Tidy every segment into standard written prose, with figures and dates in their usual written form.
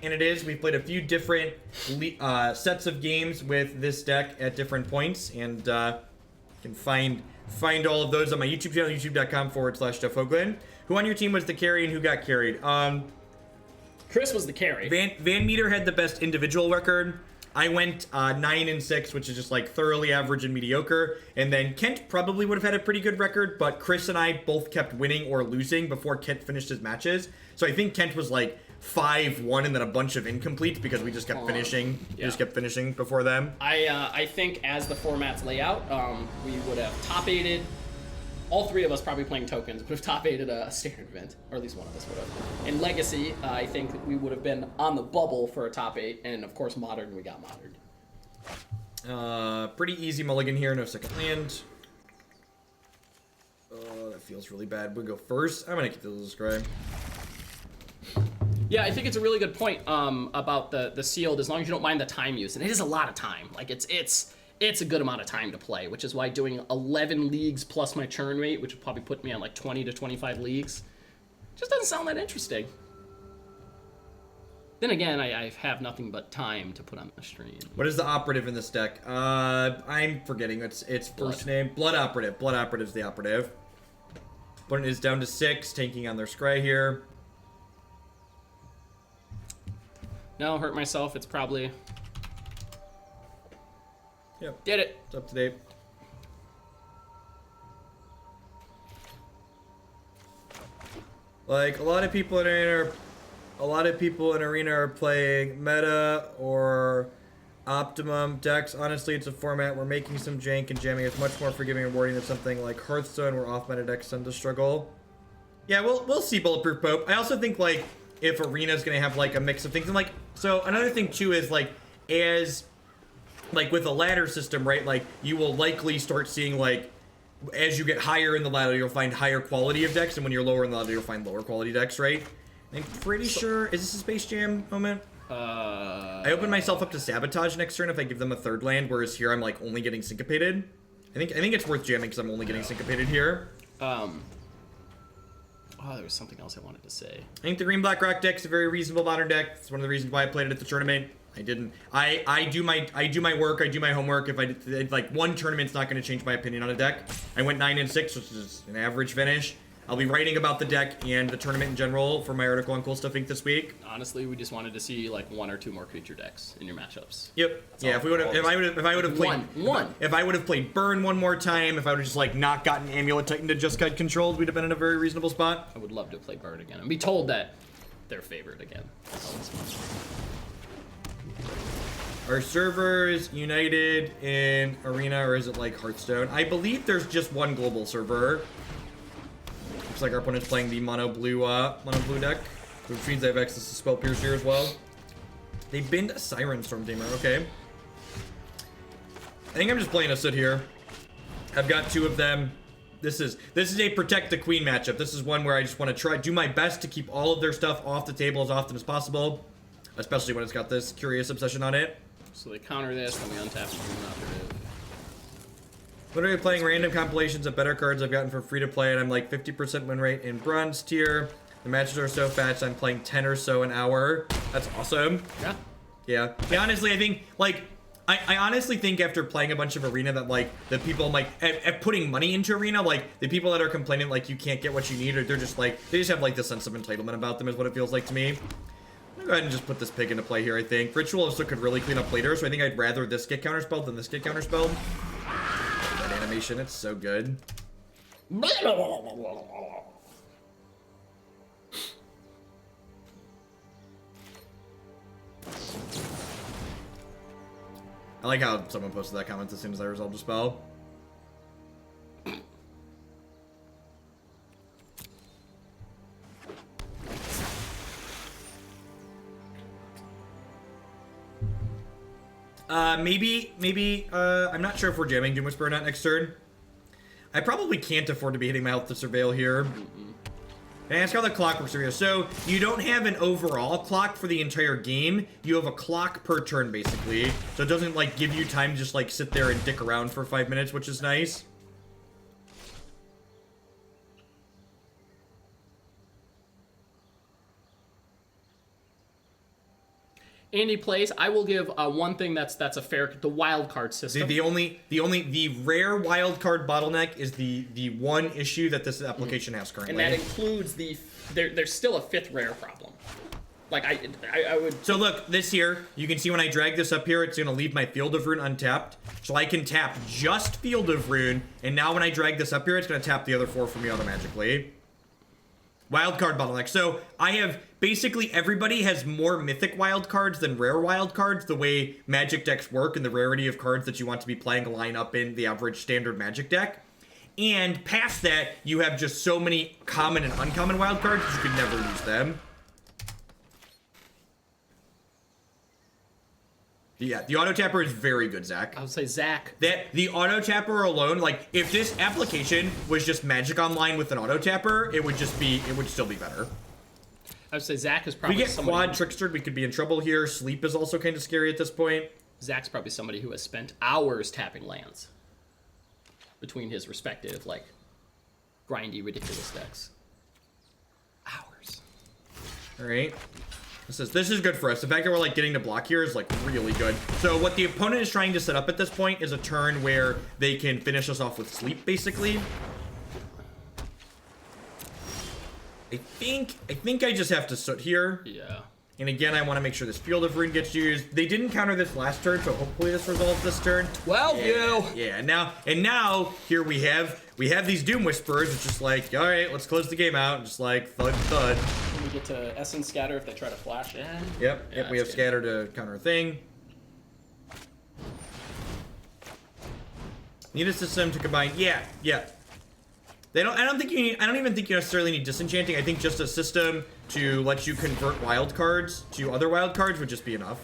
and it is. We've played a few different sets of games with this deck at different points, and you can find all of those on my YouTube channel, youtube.com/Jeff Hoagland. Who on your team was the carry and who got carried? Chris was the carry. Van Meter had the best individual record. I went 9-6, which is just like thoroughly average and mediocre. And then Kent probably would have had a pretty good record, but Chris and I both kept winning or losing before Kent finished his matches. So I think Kent was like 5-1 and then a bunch of incompletes because we just kept finishing. Yeah. We just kept finishing before them. I think as the formats lay out, we would have top-8'd. All three of us probably playing tokens would have top-8'd a standard event, or at least one of us would have. In Legacy, I think we would have been on the bubble for a top 8, and of course Modern, we got Modern. Pretty easy mulligan here, no second land. Oh, that feels really bad. We go first. I'm gonna keep the Jeskai. Yeah, I think it's a really good point about the sealed, as long as you don't mind the time use, and it is a lot of time. Like it's a good amount of time to play, which is why doing 11 leagues plus my churn rate, which would probably put me on like 20 to 25 leagues, just doesn't sound that interesting. Then again, I have nothing but time to put on the stream. What is the operative in this deck? I'm forgetting its first name. Blood Operative. Blood Operative's the operative. Opponent is down to 6, tanking on their scry here. No, hurt myself. It's probably... Yep. Did it. It's up to date. Like a lot of people in Arena are playing meta or optimum decks. Honestly, it's a format where making some jank and jamming is much more forgiving and rewarding than something like Hearthstone, where off meta decks tend to struggle. Yeah, we'll see Bulletproof Pope. I also think like if Arena's gonna have like a mix of things, and like so another thing too is like like with a ladder system, right? Like you will likely start seeing like as you get higher in the ladder, you'll find higher quality of decks, and when you're lower in the ladder, you'll find lower quality decks, right? I'm pretty sure. Is this a Space Jam moment? I open myself up to Sabotage next turn if I give them a third land, whereas here I'm like only getting syncopated. I think it's worth jamming because I'm only getting syncopated here. Oh, there was something else I wanted to say. I think the green black rock deck is a very reasonable modern deck. It's one of the reasons why I played it at the tournament. I didn't. I do my work. I do my homework. If like one tournament's not going to change my opinion on a deck. I went 9-6, which is an average finish. I'll be writing about the deck and the tournament in general for my article on Cool Stuff Inc. this week. Honestly, we just wanted to see like 1 or 2 more creature decks in your matchups. Yep. Yeah. If I would have played If I would have played Burn one more time, if I would have just like not gotten Amulet Titan to just got controlled, we'd have been in a very reasonable spot. I would love to play Burn again and be told that they're favored again. Are servers united in Arena, or is it like Hearthstone? I believe there's just one global server. Looks like our opponent's playing the mono blue deck, which means they have access to Spell Pierce here as well. They binned a Siren Storm Tamer. Okay. I think I'm just playing a Soot here. I've got 2 of them. This is a protect the queen matchup. This is one where I just want to do my best to keep all of their stuff off the table as often as possible, especially when it's got this curious obsession on it. So they counter this, then we untap the Moment Operative. Literally playing random compilations of better cards I've gotten for free to play, and I'm like 50% win rate in bronze tier. The matches are so fast, I'm playing 10 or so an hour. That's awesome. Yeah. Honestly, I think like I honestly think after playing a bunch of Arena that like the people like at putting money into Arena, like the people that are complaining like you can't get what you need, or they're just like they just have like the sense of entitlement about them is what it feels like to me. I'm gonna go ahead and just put this pig into play here, I think. Ritual of Soot could really clean up later, so I think I'd rather this get counterspelled than this get counterspelled. That animation, it's so good. I like how someone posted that comment as soon as I resolved a spell. Maybe, I'm not sure if we're jamming Doom Whisperer or not next turn. I probably can't afford to be hitting my health to Surveil here. And ask how the clock works here. So, you don't have an overall clock for the entire game. You have a clock per turn, basically. So it doesn't, like, give you time to just, like, sit there and dick around for 5 minutes, which is nice. Andy plays. I will give one thing that's a fair, the wild card system. The rare wild card bottleneck is the one issue that this application has currently. And that includes there's still a 5th rare problem. Like I would. So look, this here, you can see when I drag this up here, it's gonna leave my Field of Rune untapped. So I can tap just Field of Rune, and now when I drag this up here, it's gonna tap the other 4 for me automatically. Wildcard bottleneck. So I have basically everybody has more mythic wildcards than rare wildcards, the way Magic decks work and the rarity of cards that you want to be playing line up in the average standard Magic deck. And past that, you have just so many common and uncommon wildcards that you could never use them. Yeah, the auto tapper is very good, Zach. I would say Zach. That the auto tapper alone, like if this application was just Magic Online with an auto tapper, it would still be better. I would say Zach is probably we get somebody quad trickster, we could be in trouble here. Sleep is also kind of scary at this point. Zach's probably somebody who has spent hours tapping lands between his respective like grindy, ridiculous decks. Hours. All right. This is good for us. The fact that we're like getting to block here is like really good. So what the opponent is trying to set up at this point is a turn where they can finish us off with sleep, basically. I think I just have to Soot here. Yeah. And again, I want to make sure this Field of Rune gets used. They didn't counter this last turn, so hopefully this resolves this turn. 12 Yeah, and now here we have these Doom Whisperers. It's just like, all right, let's close the game out. Just like thud, thud. Can we get to Essence Scatter if they try to flash in? Yep, Yeah, we have Scatter to counter a thing. Need a system to combine. Yeah. I don't even think you necessarily need Disenchanting. I think just a system to let you convert wild cards to other wild cards would just be enough.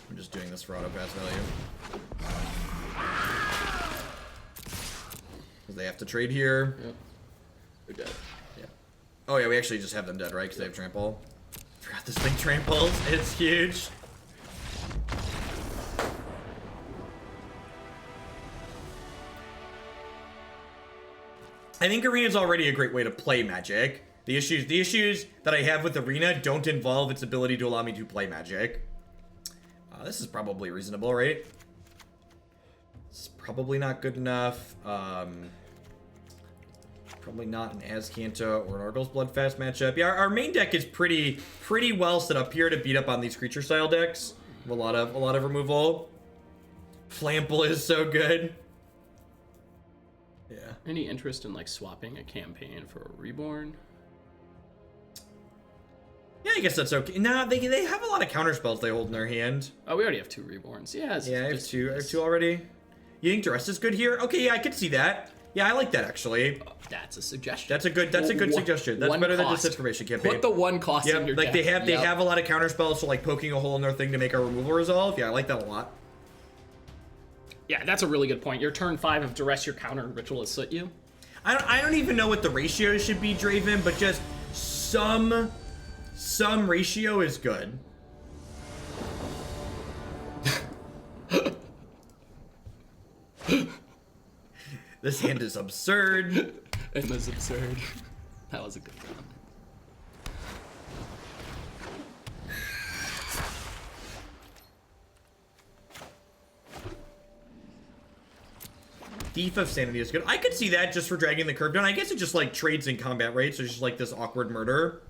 I'm just doing this for auto pass value. Because they have to trade here. Yep. They're dead. Yeah. Oh yeah, we actually just have them dead, right? Because they have trample. Forgot this thing tramples. It's huge. I think Arena is already a great way to play Magic. The issues that I have with Arena don't involve its ability to allow me to play Magic. This is probably reasonable, right? This is probably not good enough. Probably not an Azcanta or an Arguel's Bloodfast matchup. Yeah, our main deck is pretty well set up here to beat up on these creature style decks. A lot of removal. Flample is so good. Yeah. Any interest in like swapping a campaign for a Reborn? Yeah, I guess that's okay. Nah, they have a lot of counter spells they hold in their hand. Oh, we already have 2 Reborns. Yeah, I have two. I have 2 already. You think Duress is good here? Okay, yeah, I could see that. Yeah, I like that actually. That's a suggestion. That's a good suggestion. That's better than Disinformation Campaign. Put the 1 cost in your deck. deck. They have a lot of counter spells, so like poking a hole in their thing to make our removal resolve. Yeah, I like that a lot. Yeah, that's a really good point. Your turn 5 of Duress, your counter Ritual of Soot you. I don't even know what the ratio should be, Draven, but just some ratio is good. This hand is absurd. It was absurd. That was a good round. Thief of Sanity is good. I could see that just for dragging the curve down. I guess it just like trades in combat, right? So it's just like this awkward murder.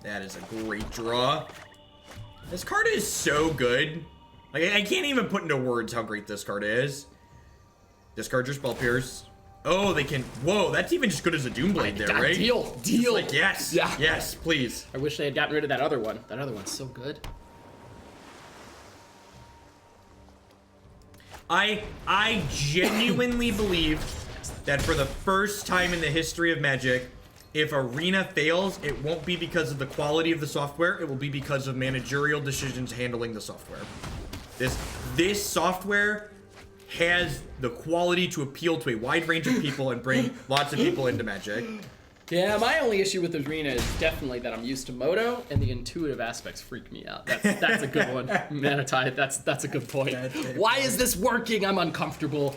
That is a great draw. This card is so good. Like, I can't even put into words how great this card is. Discard your Spell Pierce. Oh, they can. Whoa, that's even just good as a Doomblade there, right? Deal. It's like, yes. Yeah. Yes, please. I wish they had gotten rid of that other one. That other one's so good. I genuinely believe that for the first time in the history of Magic, if Arena fails, it won't be because of the quality of the software. It will be because of managerial decisions handling the software. This software has the quality to appeal to a wide range of people and bring lots of people into Magic. Yeah, my only issue with Arena is definitely that I'm used to Moto, and the intuitive aspects freak me out. That's a good one, Manitai. That's a good point. Why is this working? I'm uncomfortable.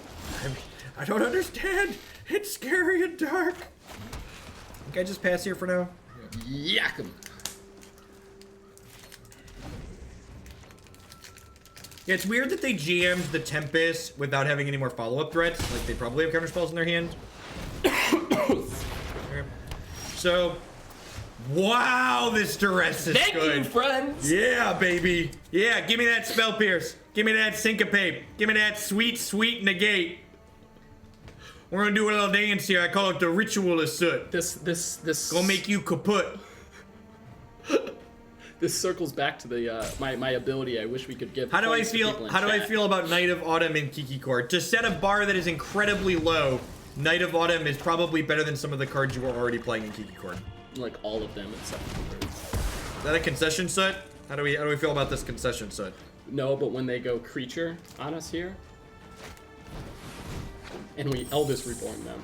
I don't understand. It's scary and dark. Can I just pass here for now? Yak 'em. Yeah, it's weird that they GM'd the Tempest without having any more follow-up threats. Like, they probably have counterspells in their hand. So, wow, this Duress is Thank good. you, friends. Yeah, baby. Yeah, give me that Spell Pierce. Give me that Syncopate. Give me that sweet, sweet Negate. We're gonna do a little dance here. I call it the Ritual of Soot. This Gonna make you kaput. This circles back to the my ability. I wish we could give. How do I points to feel? people in How do I chat. feel about Knight of Autumn and Kiki Court? To set a bar that is incredibly low, Knight of Autumn is probably better than some of the cards you were already playing in Kiki Court. Like all of them except for Is that a concession set? How do we feel about this concession set? no, but when they go creature on us here, and we Eldest Reborn them.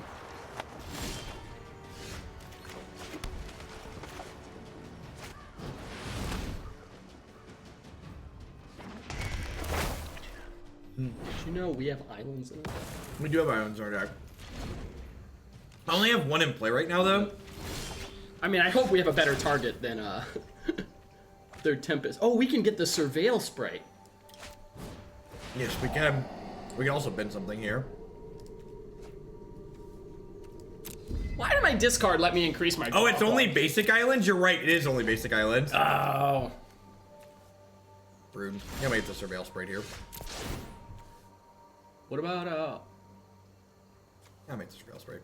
Did you know we have islands in it? We do have islands in our deck. I only have one in play right now, though. I mean, I hope we have a better target than their Tempest. Oh, we can get the Surveil spray. Yes, we can. We can also bend something here. Why did my discard let me increase my draw Oh, it's only points? basic islands? You're right, it is only basic islands. Oh. Rude. Yeah, I might get the Surveil sprayed here. What about, I might the Surveil sprayed.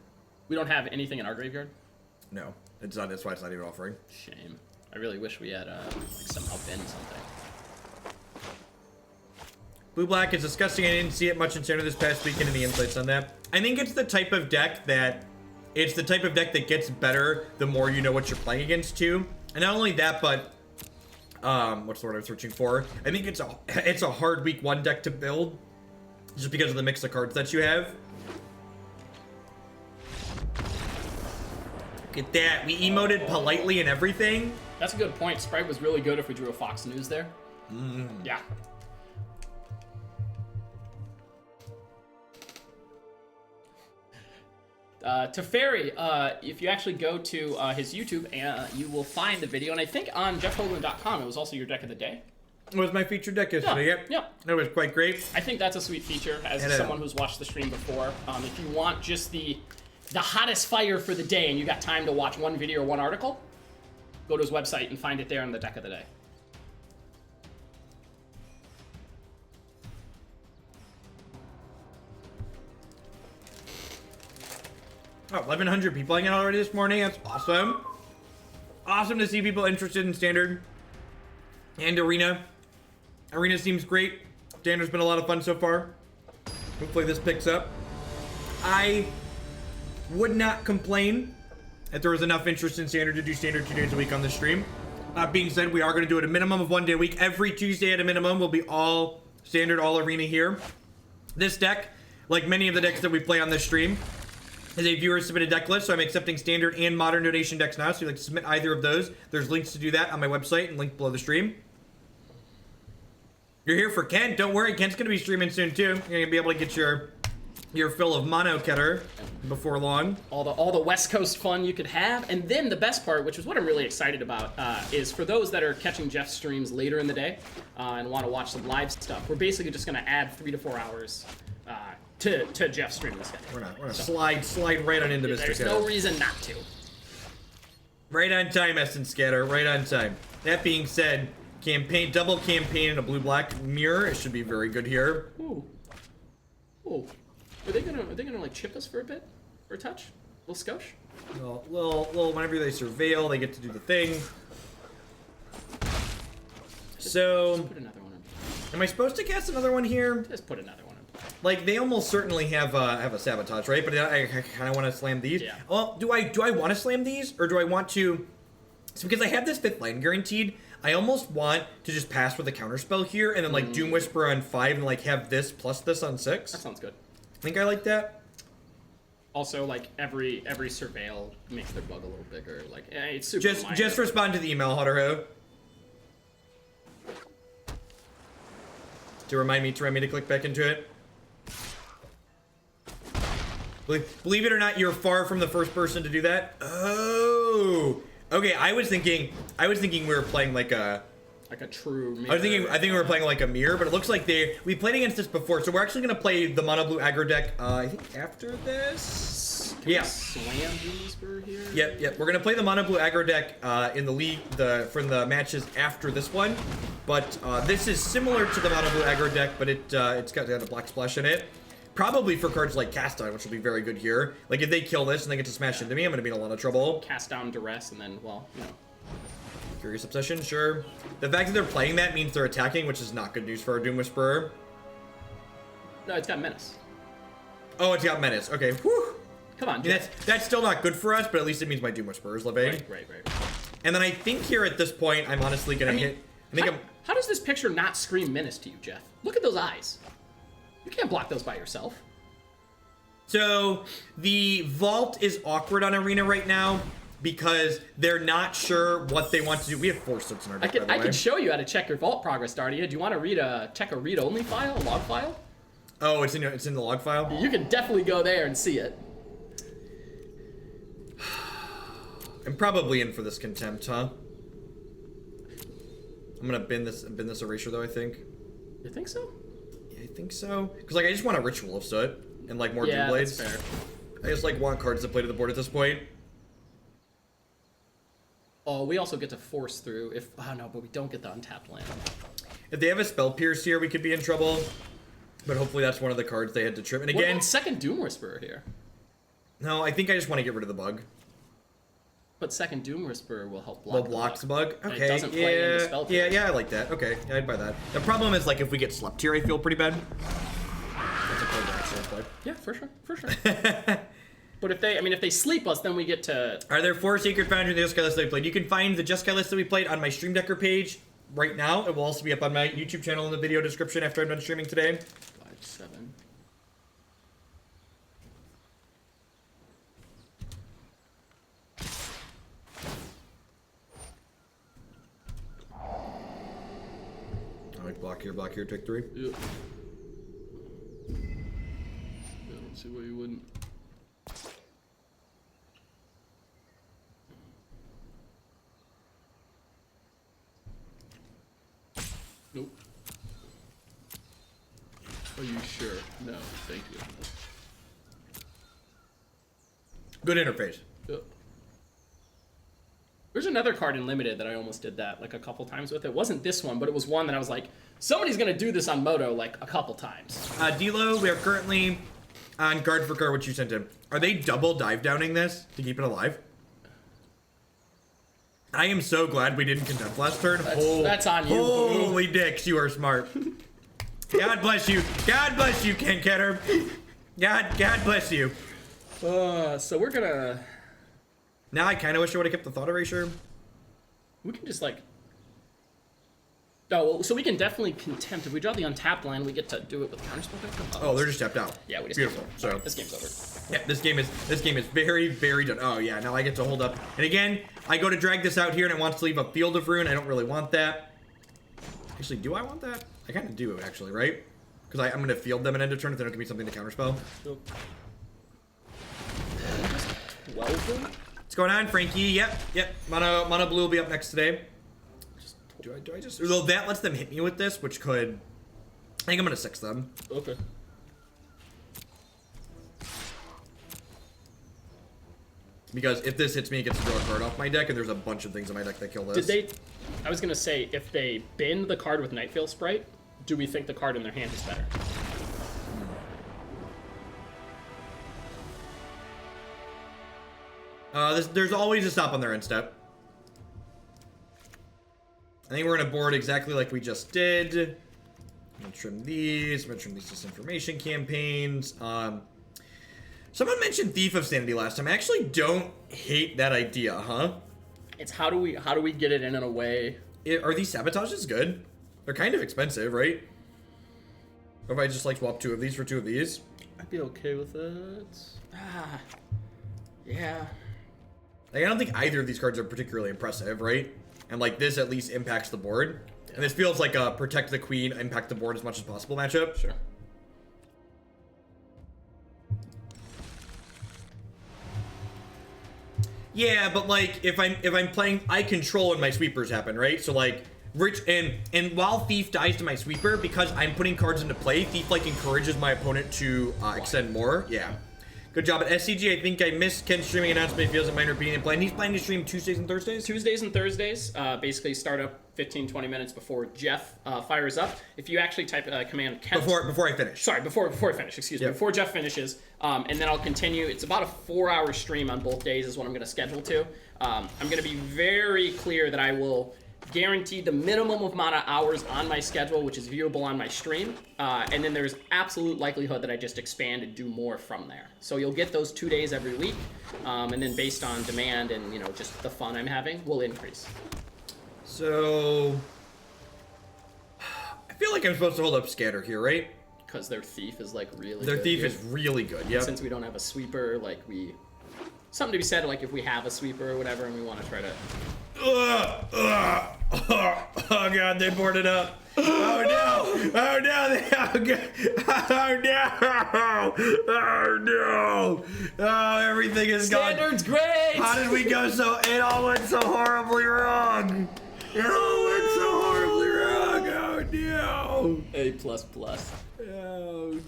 we don't have anything in our graveyard? No, it's not. That's why it's not even offering. Shame. I really wish we had, like, somehow bend something. Blue Black is disgusting. I didn't see it much in Standard this past weekend. Any insights on that? I think it's the type of deck that gets better the more you know what you're playing against too. And not only that, but what's the word I was searching for? I think it's a hard week one deck to build, just because of the mix of cards that you have. Look at that. We emoted politely and everything. That's a good point. Sprite was really good if we drew a Fox News there. Yeah. Teferi, if you actually go to his YouTube, you will find the video, and I think on jeffhoagland.com, it was also your deck of the day. It was my featured deck yesterday. Yeah, Yep. yeah. It was quite great. I think that's a sweet feature, as And, someone who's watched the stream before. If you want just the hottest fire for the day, and you got time to watch one video or one article, go to his website and find it there in the deck of the day. Oh, 1,100 people hanging out already this morning. That's awesome. Awesome to see people interested in Standard and Arena. Arena seems great. Standard's been a lot of fun so far. Hopefully this picks up. I would not complain if there was enough interest in Standard to do Standard 2 days a week on the stream. That being said, we are going to do it a minimum of 1 day a week. Every Tuesday at a minimum will be all Standard, all Arena here. This deck, like many of the decks that we play on this stream, is a viewer submitted deck list, so I'm accepting Standard and Modern donation decks now, so if you'd like to submit either of those, there's links to do that on my website and link below the stream. You're here for Kent, don't worry, Kent's going to be streaming soon too. You're going to be able to get your fill of Mono Keter before long. All the West Coast fun you could have. And then the best part, which is what I'm really excited about, is for those that are catching Jeff's streams later in the day and want to watch some live stuff, we're basically just going to add 3 to 4 hours to Jeff's stream this We're gonna slide right on into Mr. There's Keter. no reason not to. Right on time, Essence Scatter, right on time. That being said, double campaign in a blue-black mirror. It should be very good here. Ooh. Ooh. Are they gonna like chip us for a bit? Or a touch? A little skosh? Little, whenever they surveil, they get to do the thing. So, Put another one in. am I supposed to cast another one here? Just put another one in. Like, they almost certainly have a sabotage, right? But I kind of want to slam these. Yeah. Well, do I want to slam these, or do I want to? So because I have this 5th land guaranteed, I almost want to just pass with a counterspell here, and then like Doom Whisper on 5, and like have this plus this on 6. That sounds good. Think I like that? Also, like every Surveil makes their bug a little bigger. Like it's super minor. Just respond to the email, Haruho. To remind me to click back into it. Believe it or not, you're far from the first person to do that. Oh, okay. I was thinking we were playing like a true mirror. I think we were playing like a mirror, but it looks like we played against this before, so we're actually gonna play the mono blue aggro deck. I think after this. Can we slam Whisper here? Yep. We're gonna play the mono blue aggro deck in the league for the matches after this one, but this is similar to the mono blue aggro deck, but it's got a black splash in it. Probably for cards like Cast Down, which will be very good here. Like if they kill this and they get to smash into me, I'm gonna be in a lot of trouble. Cast Down Duress, and then Curious Obsession, sure. The fact that they're playing that means they're attacking, which is not good news for our Doom Whisperer. No, it's got Menace. Oh, it's got Menace. Okay, whew. Come on, that's still not good for us, but at least it means my Doom Whisperer is living. Right. And then I think here at this point, I'm honestly gonna hit. How does this picture not scream Menace to you, Jeff? Look at those eyes. You can't block those by yourself. So the vault is awkward on Arena right now because they're not sure what they want to do. We have 4 Soots in our deck, I could show you how to check your vault progress, Dardia. Do you want to check a read-only file, a log file? Oh, it's in the log file? You can definitely go there and see it. I'm probably in for this Contempt, huh? I'm gonna bin this Erasure though, I think. You think so? Yeah, I think so. Because like I just want a Ritual of Soot and like more yeah, Blades. That's fair. I just like want cards to play to the board at this point. Oh, we also get to force through if no, but we don't get the untapped land. If they have a Spell Pierce here, we could be in trouble. But hopefully that's one of the cards they had to trim. And again, what about second Doom Whisperer here? No, I think I just want to get rid of the bug. But second Doom Whisperer will help block. Well, blocks the bug. And Okay, it doesn't play into Spell Pierce. yeah, I like that. Okay, yeah, I'd buy that. The problem is like if we get slept here, I feel pretty bad. That's a card that I play. Yeah, for sure. But if they sleep us, then we get to. Are there 4 Sacred Foundry in the Jeskai list that we played? You can find the Jeskai list that we played on my Stream Decker page right now. It will also be up on my YouTube channel in the video description after I'm done streaming today. 5-7. I like block here, take 3. Yeah. I don't see why you wouldn't. Nope. Are you sure? No, thank you. Good interface. Yep. There's another card in Limited that I almost did that like a couple times with. It wasn't this one, but it was one that I was like, somebody's gonna do this on Moto like a couple times. D'Lo, we are currently on guard for card, which you sent in. Are they double dive downing this to keep it alive? I am so glad we didn't Contempt last turn. That's on you. Holy dicks, you are smart. God bless you. God bless you, Ken Ketter. God bless you. So we're gonna. Now I kind of wish I would have kept the Thought Erasure. We can just like. Oh, well, so we can definitely Contempt. If we draw the untapped land, we get to do it with counterspell. Oh, they're just tapped out. Yeah, we just beautiful. So this game's over. Yeah, this game is very, very done. Oh yeah, now I get to hold up. And again, I go to drag this out here and it wants to leave a Field of Ruin. I don't really want that. Actually, do I want that? I kind of do, actually, right? Because I'm going to field them at end of turn if they don't give me something to counterspell. Yep. 12 them? What's going on, Frankie? Yep. Mono blue will be up next today. Do I just... Although that lets them hit me with this, which could... I think I'm going to 6 them. Okay. Because if this hits me, it gets to draw a card off my deck, and there's a bunch of things in my deck that kill this. I was going to say, if they bin the card with Nightveil Sprite, do we think the card in their hand is better? There's always a stop on their end step. I think we're going to board exactly like we just did. I'm going to trim these. I'm going to trim these Disinformation Campaigns. Someone mentioned Thief of Sanity last time. I actually don't hate that idea, huh? It's how do we get it in a way? Are these Sabotages good? They're kind of expensive, right? Or if I just like swap 2 of these for 2 of these? I'd be okay with it. Yeah. Like, I don't think either of these cards are particularly impressive, right? And like this at least impacts the board. And this feels like a protect the queen, impact the board as much as possible matchup. Sure. Yeah, but like if I'm playing, I control when my sweepers happen, right? So like and while Thief dies to my sweeper, because I'm putting cards into play, Thief like encourages my opponent to extend more. Yeah. Good job at SCG. I think I missed Ken's streaming announcement. If he doesn't mind repeating and playing. He's planning to stream Tuesdays and Thursdays? Tuesdays and Thursdays. Basically start up 15-20 minutes before Jeff fires up. If you actually type command Kent... Before I finish. Sorry, before I finish, excuse me. Before Jeff finishes. And then I'll continue. It's about a 4-hour stream on both days is what I'm going to schedule to. I'm going to be very clear that I will guarantee the minimum amount of hours on my schedule, which is viewable on my stream. And then there's absolute likelihood that I just expand and do more from there. So you'll get those 2 days every week. And then based on demand and, you know, just the fun I'm having, will increase. So I feel like I'm supposed to hold up Scatter here, right? Because their Thief is like really Their good Thief here. is really good, yeah. Since we don't have a sweeper, like something to be said, like if we have a sweeper or whatever and we want to try to... Oh god, they boarded up. Oh no! Oh no! Oh no! Oh no! Oh, everything is gone. Standard's great! How did we go so? It all went so horribly wrong. It all went so horribly wrong. Oh no! A++. Oh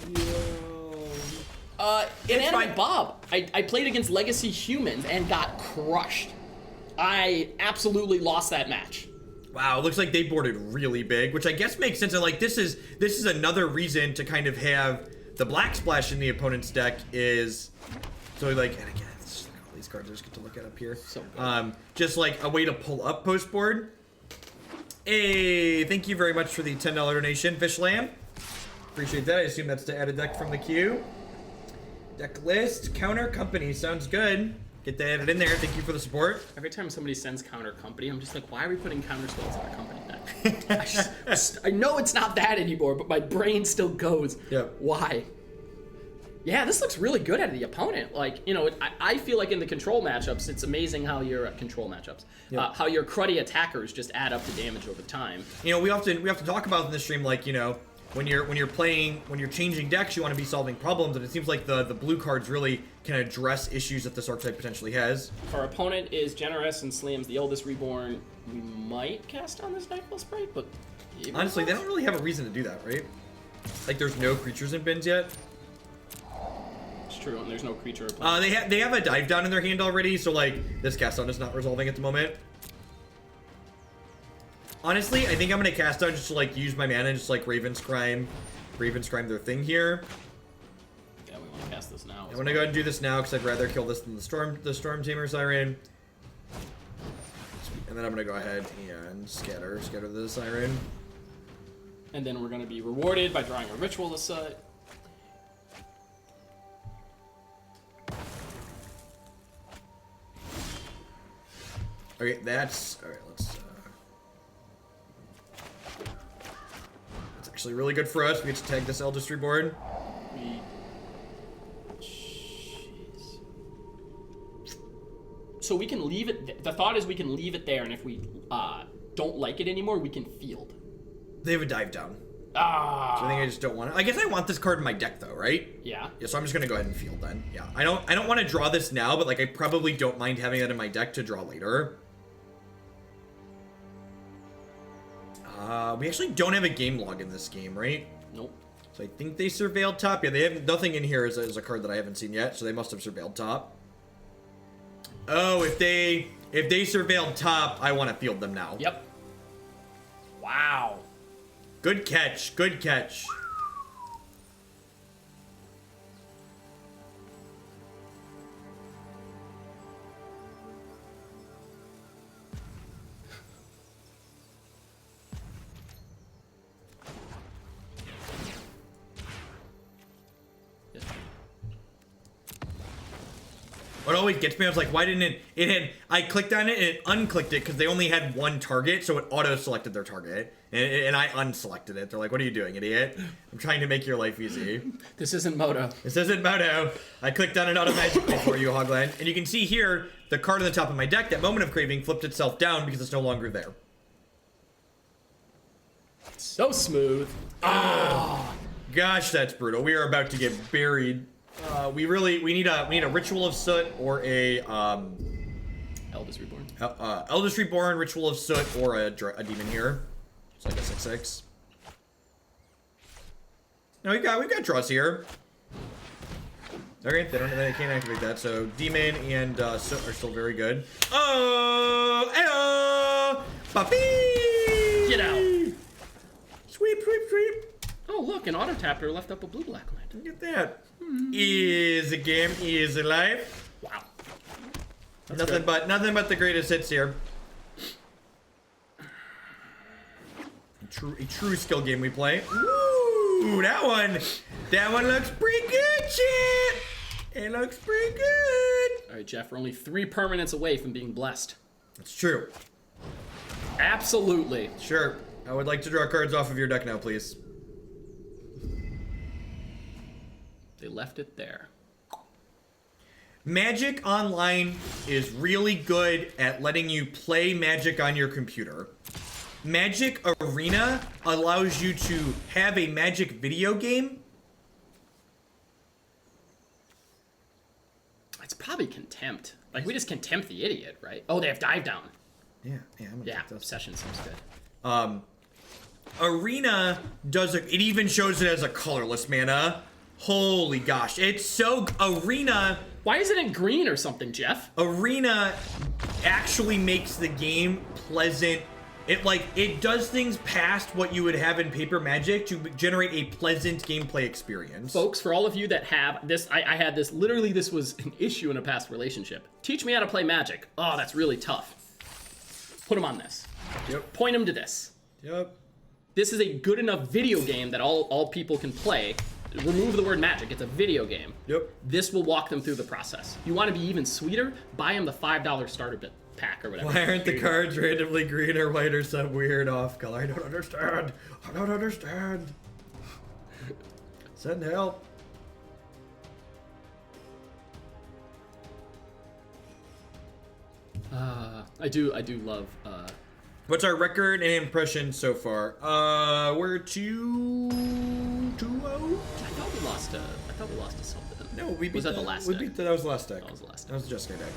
no! Inanimate Bob. I played against Legacy Humans and got crushed. I absolutely lost that match. Wow, it looks like they boarded really big, which I guess makes sense. And like this is another reason to kind of have the black splash in the opponent's deck is so like, and again, it's just, all these cards I just get to look at up here. So good. Just like a way to pull up post board. Hey, thank you very much for the $10 donation, Fish Lamb. Appreciate that. I assume that's to add a deck from the queue. Deck list, counter company, sounds good. Get that added in there. Thank you for the support. Every time somebody sends counter company, I'm just like, why are we putting counter spells in our company deck? I know it's not that anymore, but my brain still goes, Yep. Why? Yeah, this looks really good out of the opponent. Like, you know, I feel like in the control matchups, it's amazing how your control matchups, how your cruddy attackers just add up to damage over time. You know, we have to talk about in this stream, like, you know, when you're changing decks, you want to be solving problems, and it seems like the blue cards really can address issues that this archetype potentially has. If our opponent is generous and slams the Eldest Reborn, we might cast on this Nightfall Sprite, but honestly, they don't really have a reason to do that, right? Like, there's no creatures in bins yet. It's true, and there's no creature. They have a dive down in their hand already, so like this cast down is not resolving at the moment. Honestly, I think I'm gonna cast down just to like use my mana and just like Ravenscrime their thing here. Yeah, we want to cast this now. I'm gonna go ahead and do this now because I'd rather kill this than the Storm Tamer Siren. And then I'm gonna go ahead and scatter the Siren. And then we're gonna be rewarded by drawing a Ritual of Soot. Okay, that's all right. Let's. That's actually really good for us. We get to tag this Eldest Reborn. Jeez. So we can leave it. The thought is we can leave it there, and if we don't like it anymore, we can field. They have a dive down. So I think I just don't want it. I guess I want this card in my deck though, right? Yeah. Yeah. So I'm just gonna go ahead and field then. Yeah. I don't want to draw this now, but like I probably don't mind having that in my deck to draw later. We actually don't have a game log in this game, right? Nope. So I think they surveilled top. Yeah, they have nothing in here as a card that I haven't seen yet, so they must have surveilled top. Oh, if they surveilled top, I want to field them now. Yep. Wow. Good catch. Good catch. always gets me, I was like, why didn't I clicked on it and it unclicked it because they only had one target, so it auto-selected their target. And I unselected it. They're like, what are you doing, idiot? I'm trying to make your life easy. This isn't Moto. This isn't Moto. I clicked on it automatically for you, Hogland. And you can see here, the card on the top of my deck, that Moment of Craving, flipped itself down because it's no longer there. So smooth. Gosh, that's brutal. We are about to get buried. We need a Ritual of Soot or a Eldest Reborn. Eldest Reborn, Ritual of Soot, or a demon here. It's like a 6/6. No, we've got draws here. Okay, they can't activate that. So demon and Soot are still very good. Oh, ayo, papi! Get out. Sweep, sweep, sweep. Oh, look, an auto tapper left up a blue-black land. Look at that. Easy game, easy life. Wow. Nothing but the greatest hits here. A true skill game we play. Ooh, that one looks pretty good, shit. It looks pretty good. All right, Jeff, we're only 3 permanents away from being blessed. That's true. Absolutely. Sure. I would like to draw cards off of your deck now, please. They left it there. Magic Online is really good at letting you play Magic on your computer. Magic Arena allows you to have a Magic video game. It's probably Contempt. Like, we just Contempt the idiot, right? Oh, they have Dive Down. Yeah, I'm gonna take this. Obsession seems good. Arena does it even shows it as a colorless mana. Holy gosh, it's so Arena. Why isn't it green or something, Jeff? Arena actually makes the game pleasant. It does things past what you would have in paper Magic to generate a pleasant gameplay experience. Folks, for all of you that have this, I had this, literally this was an issue in a past relationship. Teach me how to play Magic. Oh, that's really tough. Put them on this. Yep. Point them to this. Yep. This is a good enough video game that all people can play. Remove the word Magic, it's a video game. Yep. This will walk them through the process. You want to be even sweeter? Buy them the $5 starter bit pack or whatever. Why aren't the cards randomly green or white or some weird off color? I don't understand. I don't understand. Send help. I do love. What's our record and impression so far? We're 2-0. I thought we lost to something. No, we beat Was that the last deck? That was the last deck. That was the last deck. That was the Jeskai deck.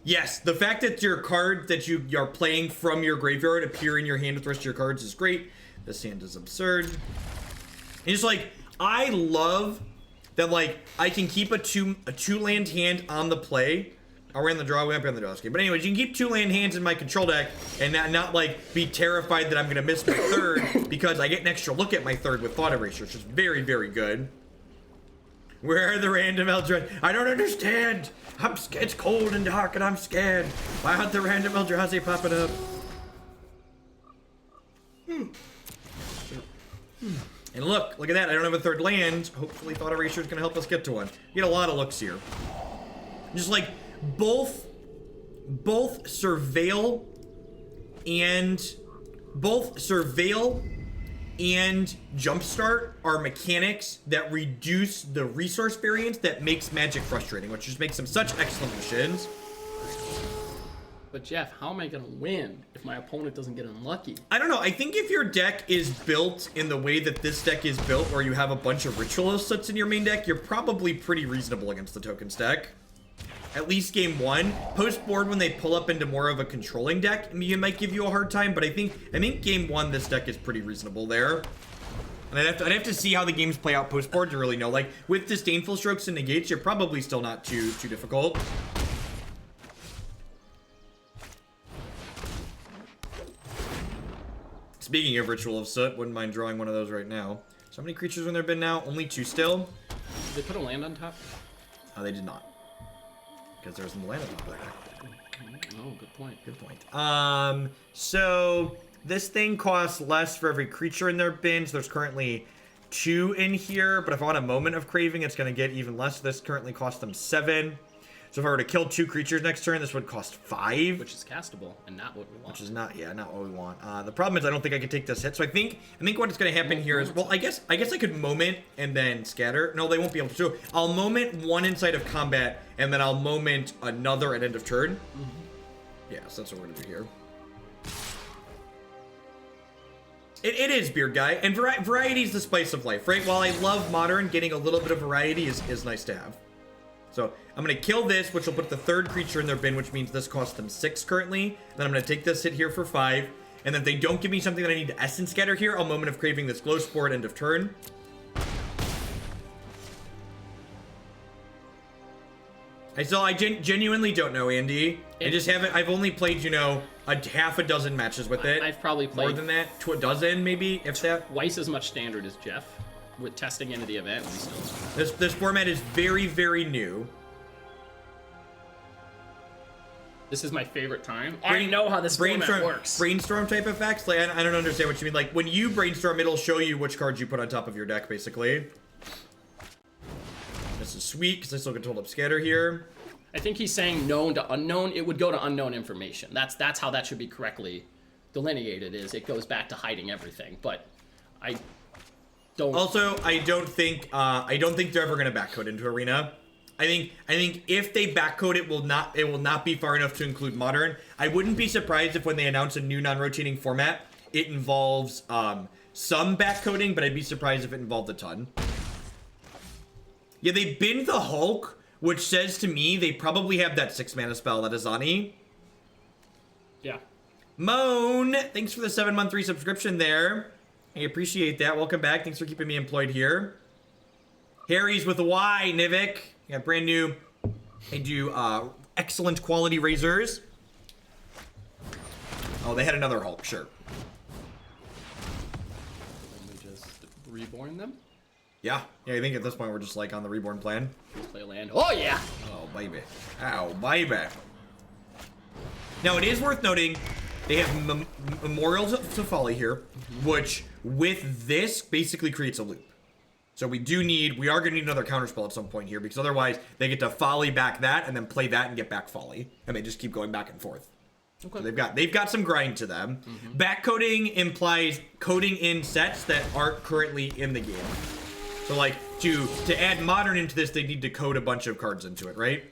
Yes, the fact that your cards that you are playing from your graveyard appear in your hand with the rest of your cards is great. This hand is absurd. And just like, I love that, like, I can keep a two land hand on the play. I ran the draw, we went up on the draw scheme. But anyways, you can keep 2 land hands in my control deck and not like be terrified that I'm gonna miss my third because I get an extra look at my third with Thought Erasure, which is very, very good. Where are the random Eldrazi? I don't understand. I'm scared. It's cold and dark and I'm scared. Why aren't the random Eldrazi popping up? And look at that. I don't have a third land. Hopefully Thought Erasure is gonna help us get to one. You get a lot of looks here. Just like both Surveil and Jumpstart are mechanics that reduce the resource variance that makes Magic frustrating, which just makes them such excellent machines. But Jeff, how am I gonna win if my opponent doesn't get unlucky? I don't know. I think if your deck is built in the way that this deck is built, where you have a bunch of Ritual of Soots in your main deck, you're probably pretty reasonable against the token stack. At least game 1. Post-board, when they pull up into more of a controlling deck, it might give you a hard time, but I think game 1, this deck is pretty reasonable there. And I'd have to see how the games play out post-board to really know. Like, with Disdainful Strokes and Negates, you're probably still not too difficult. Speaking of Ritual of Soot, wouldn't mind drawing one of those right now. So many creatures in there been now? Only 2 still? Did they put a land on top? Oh, they did not. Because there wasn't the land on top of that deck. Oh, good point. Good point. So this thing costs less for every creature in their bin. So there's currently 2 in here, but if I want a Moment of Craving, it's going to get even less. This currently costs them 7. So if I were to kill 2 creatures next turn, this would cost 5. Which is castable, and not what we want. Which is not what we want. The problem is I don't think I can take this hit. So I think what's going to happen here is, well, I guess I could Moment and then scatter. No, they won't be able to. So I'll Moment 1 inside of combat, and then I'll Moment another at end of turn. Yeah, so that's what we're going to do here. It is, Beard Guy, and variety is the spice of life, right? While I love Modern, getting a little bit of variety is nice to have. So I'm going to kill this, which will put the 3rd creature in their bin, which means this costs them 6 currently. Then I'm going to take this hit here for 5. And then if they don't give me something that I need to Essence Scatter here, I'll Moment of Craving this Glow Spore at end of turn. I genuinely don't know, Andy. I just haven't. I've only played, you know, half a dozen matches with it. I've probably played more than that, to a dozen maybe, if that. Twice as much standard as Jeff with testing into the event. We still. This format is very, very new. This is my favorite time. I know how this format works. Brainstorm type effects. Like I don't understand what you mean. Like when you brainstorm, it'll show you which cards you put on top of your deck, basically. This is sweet because I still get to hold up Scatter here. I think he's saying known to unknown. It would go to unknown information. That's how that should be correctly delineated. Is it goes back to hiding everything. But I don't. Also, I don't think they're ever gonna backcode into Arena. I think if they backcode it will not be far enough to include Modern. I wouldn't be surprised if when they announce a new non-rotating format, it involves some backcoding, but I'd be surprised if it involved a ton. Yeah, they binned the Hulk, which says to me they probably have that 6 mana spell that is Ani. Yeah. Moan, thanks for the 7-month resubscription there. I appreciate that. Welcome back. Thanks for keeping me employed here. Harry's with a Y, Nivik. Yeah, brand new. I do excellent quality razors. Oh, they had another Hulk, sure. Let me just reborn them. Yeah, I think at this point we're just like on the reborn plan. Let's play a land. Oh yeah! Oh baby. Ow, baby. Now it is worth noting they have Memorials to Folly here, which with this basically creates a loop. So we are gonna need another counterspell at some point here because otherwise they get to Folly back that and then play that and get back Folly, and they just keep going back and forth. Okay. So they've got some grind to them. Backcoding implies coding in sets that aren't currently in the game. So like to add Modern into this, they need to code a bunch of cards into it, right?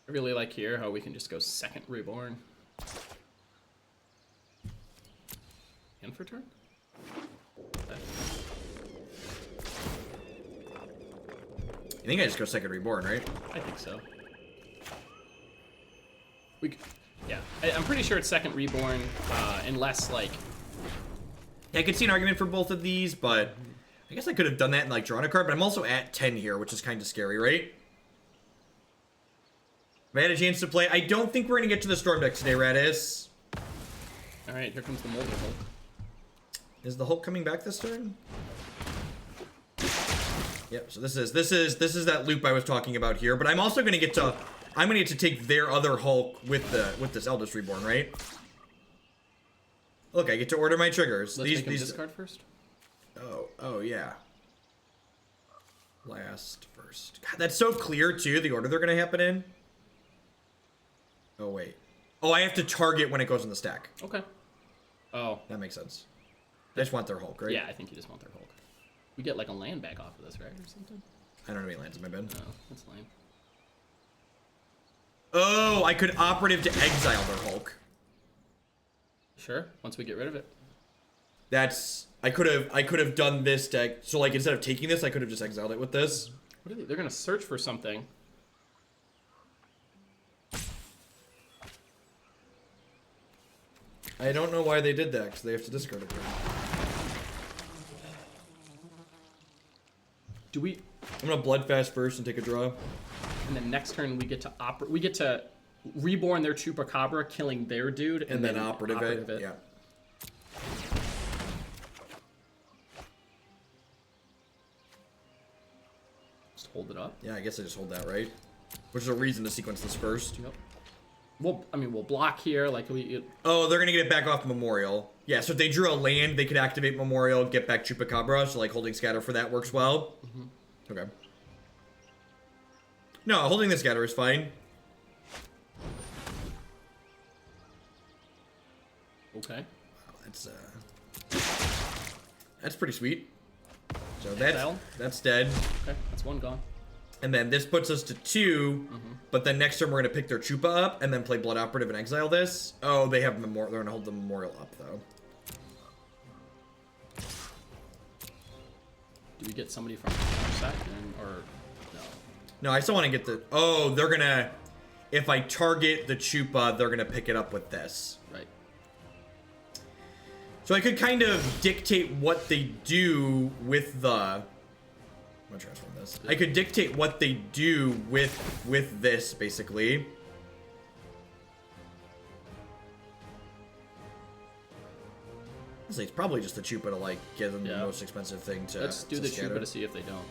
I really like here how we can just go 2nd Reborn. End for turn? I think I just go 2nd Reborn, right? I think so. Yeah, I'm pretty sure it's 2nd Reborn, unless like. Yeah, I could see an argument for both of these, but I guess I could have done that and like drawn a card. But I'm also at 10 here, which is kind of scary, right? If I had a chance to play, I don't think we're gonna get to the Storm deck today, Radis. All right, here comes the Molder Hulk. Is the Hulk coming back this turn? Yep. So this is that loop I was talking about here. But I'm also gonna get to take their other Hulk with this Eldest Reborn, right? Look, I get to order my triggers. Let's make them discard first. Oh yeah. Last first. God, that's so clear too. The order they're gonna happen in. Oh wait. Oh, I have to target when it goes in the stack. Okay. Oh, that makes sense. They just want their Hulk, right? Yeah, I think you just want their Hulk. We get like a land back off of this, right, or something? I don't know how many lands in my bin. No, that's lame. Oh, I could operative to exile their Hulk. Sure. Once we get rid of it. I could have done this deck. So like instead of taking this, I could have just exiled it with this. What are they? They're gonna search for something. I don't know why they did that because they have to discard it. Do we? I'm gonna Bloodfast first and take a draw. And then next turn we get to reborn their Chupacabra, killing their dude, and then operative it. Yeah. Just hold it up. Yeah, I guess I just hold that, right? Which is a reason to sequence this first. Yep. We'll block here, like we. Oh, they're gonna get it back off Memorial. Yeah, so if they drew a land, they could activate Memorial, get back Chupacabra, so like holding Scatter for that works well. Okay. No, holding the Scatter is fine. Okay. Wow, that's pretty sweet. So Exile. that's dead. Okay, that's one gone. And then this puts us to 2, but then next turn we're gonna pick their Chupa up and then play Blood Operative and exile this. Oh, they have Memorial. They're gonna hold the Memorial up though. Do we get somebody from our side then, or no? No, I still want to get the. Oh, they're gonna. If I target the Chupa, they're gonna pick it up with this. Right. So I could kind of dictate what they do with the. I'm gonna transform this. I could dictate what they do with this basically. It's probably just the Chupa to like give them the most expensive thing to. Let's do the scatter. Chupa to see if they don't.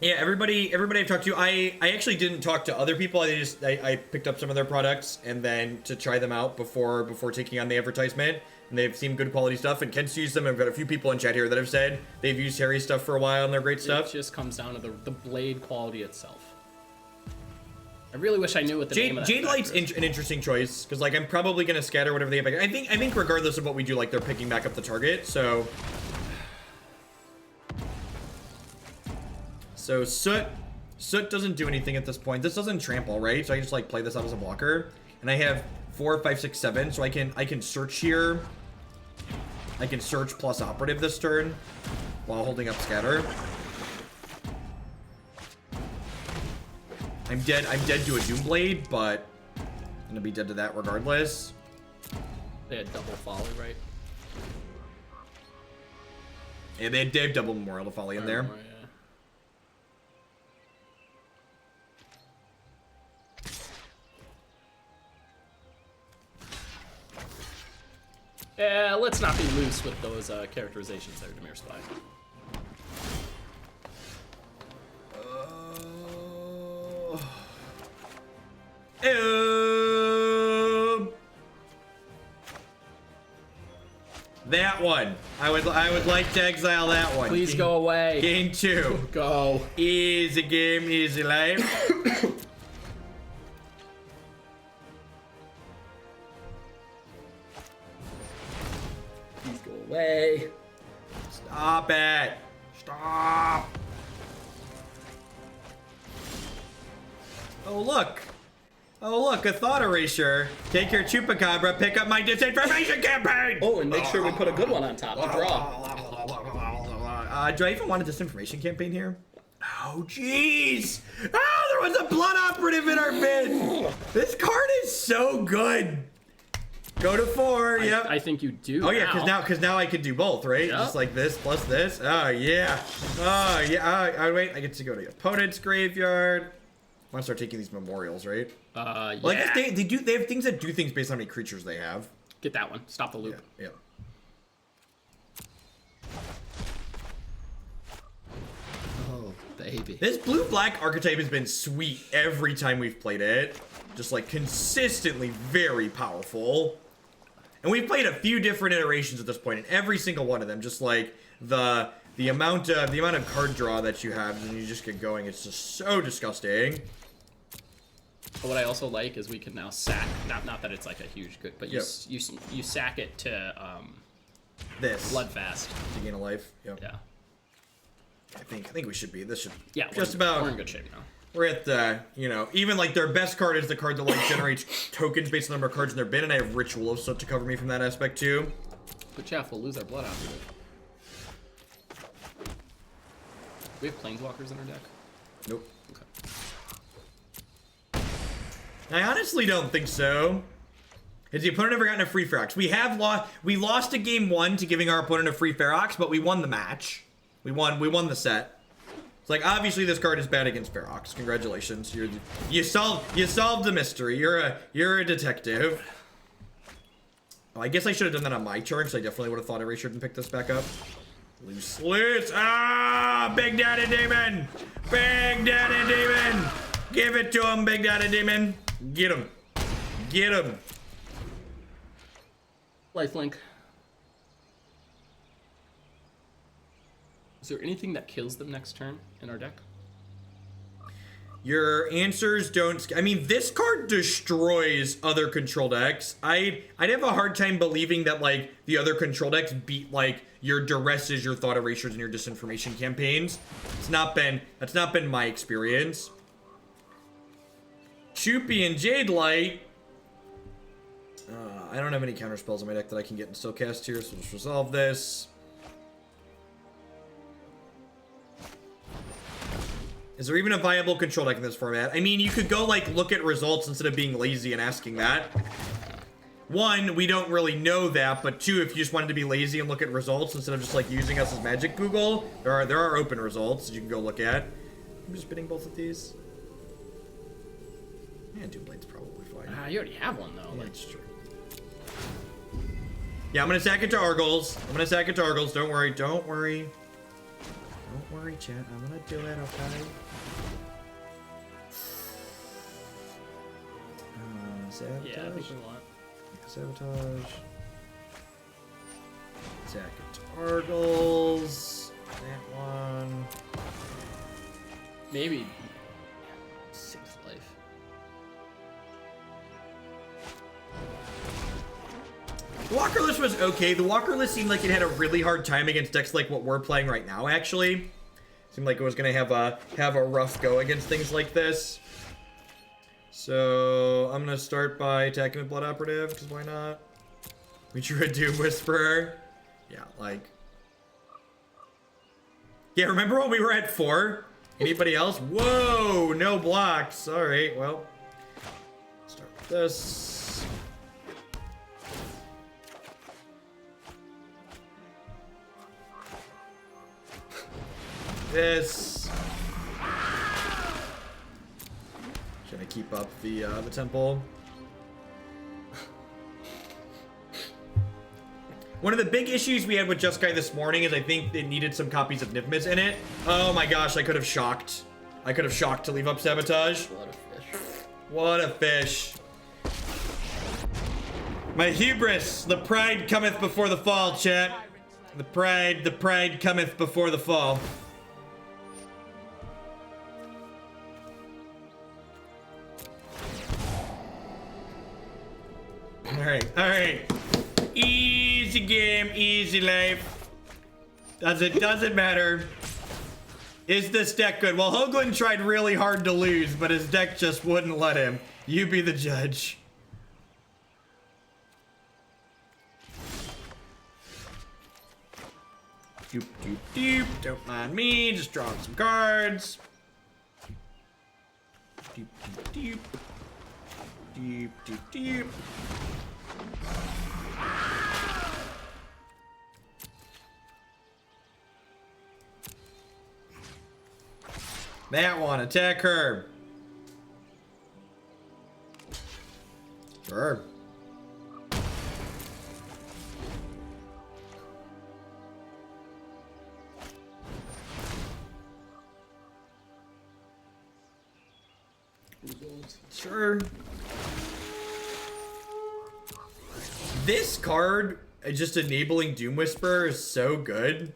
Yeah, everybody I've talked to, I actually didn't talk to other people. I picked up some of their products and then to try them out before taking on the advertisement, and they've seemed good quality stuff. And Kent's used them. I've got a few people in chat here that have said they've used Harry's stuff for a while and they're great stuff. It just comes down to the blade quality itself. I really wish I knew what the name of that Jade Light's an interesting choice because like I'm probably gonna scatter whatever they have. I think regardless of what we do, like they're picking back up the target. So Soot doesn't do anything at this point. This doesn't trample, right? So I can just like play this out as a blocker. And I have 4, 5, 6, 7. So I can search here. I can search plus operative this turn while holding up scatter. I'm dead to a Doomblade, but I'm gonna be dead to that regardless. They had double folly, right? Yeah, they have double Memorial to Folly in there. Right, yeah. Yeah, let's not be loose with those characterizations there, Dimir Spy. That one. I would like to exile that one. Please go away. Game 2. Go. Easy game, easy life. Please go away. Stop it. Stop. Oh, look. Oh, look, a Thought Erasure. Take your Chupacabra, pick up my Disinformation Campaign! Oh, and make sure we put a good one on top to draw. Do I even want a Disinformation Campaign here? Oh, jeez! Oh, there was a Blood Operative in our bid! This card is so good! Go to 4, yep. I think you do. Oh, yeah, because now I can do both, right? Yep. Just like this plus this. Oh, yeah. Oh, yeah. Oh, wait, I get to go to the opponent's graveyard. I want to start taking these memorials, right? Yeah. Well, I guess they have things that do things based on how many creatures they have. Get that one. Stop the loop. Yeah. Oh, baby. This blue-black archetype has been sweet every time we've played it. Just like consistently very powerful. And we've played a few different iterations at this point, and every single one of them, just like the amount of card draw that you have, and you just get going, it's just so disgusting. But what I also like is we can now sack. Not that it's like a huge good, but you sack it to This Bloodfast to gain a life. Yep. Yeah. I think we should be. This should. Yeah. We're in good shape now. We're at the, even like their best card is the card that like generates tokens based on the number of cards in their bin, and I have Ritual of Soot to cover me from that aspect too. But Jeff, we'll lose our Blood Operative. We have Planeswalkers in our deck? Nope. Okay. I honestly don't think so. Has the opponent ever gotten a free Ferox? We lost a game 1 to giving our opponent a free Ferox, but we won the match. We won the set. It's like, obviously this card is bad against Ferox. Congratulations. You solved the mystery. You're a detective. Oh, I guess I should have done that on my turn, because I definitely would have thought Erasure and picked this back up. Loose. Ah, Big Daddy Demon! Big Daddy Demon! Give it to him, Big Daddy Demon! Get him. Get him. Lifelink. Is there anything that kills them next turn in our deck? Your answers don't... I mean, this card destroys other control decks. I'd have a hard time believing that, like, the other control decks beat, like, your Duresses, your Thought Erasures, and your Disinformation campaigns. That's not been my experience. Choopy and Jade Light. I don't have any counter spells in my deck that I can get and still cast here, so just resolve this. Is there even a viable control deck in this format? I mean, you could go, like, look at results instead of being lazy and asking that. One, we don't really know that, but two, if you just wanted to be lazy and look at results instead of just, like, using us as magic Google, there are open results that you can go look at. I'm just bidding both of these. Yeah, Doomblade's probably fine. You already have one, though. Yeah, that's true. Yeah, I'm gonna sack it to Arguels. Don't worry. Don't worry, chat. I'm gonna do it, okay? Sabotage. Yeah, I think we want. Sabotage. Sack it to Arguels. That one. Maybe 6th life. The Walker list was okay. The Walker list seemed like it had a really hard time against decks like what we're playing right now, actually. Seemed like it was gonna have a rough go against things like this. So I'm gonna start by attacking with Blood Operative, because why not? We drew a Doom Whisperer. Yeah, like... Yeah, remember when we were at 4? Anybody else? Whoa, no blocks. Alright, well. Start with this. This. Trying to keep up the temple. One of the big issues we had with Jeskai this morning is I think it needed some copies of Nifmis in it. Oh my gosh, I could have shocked. To leave up Sabotage. What a fish. My hubris, the pride cometh before the fall, chat. The pride cometh before the fall. Alright. Easy game, easy life. Doesn't matter. Is this deck good? Well, Hoagland tried really hard to lose, but his deck just wouldn't let him. You be the judge. Doop, doop, doop. Don't mind me, just drawing some cards. Doop, doop, doop. Doop, doop, doop. That one, attack her. Sure. Sure. This card, just enabling Doom Whisperer, is so good.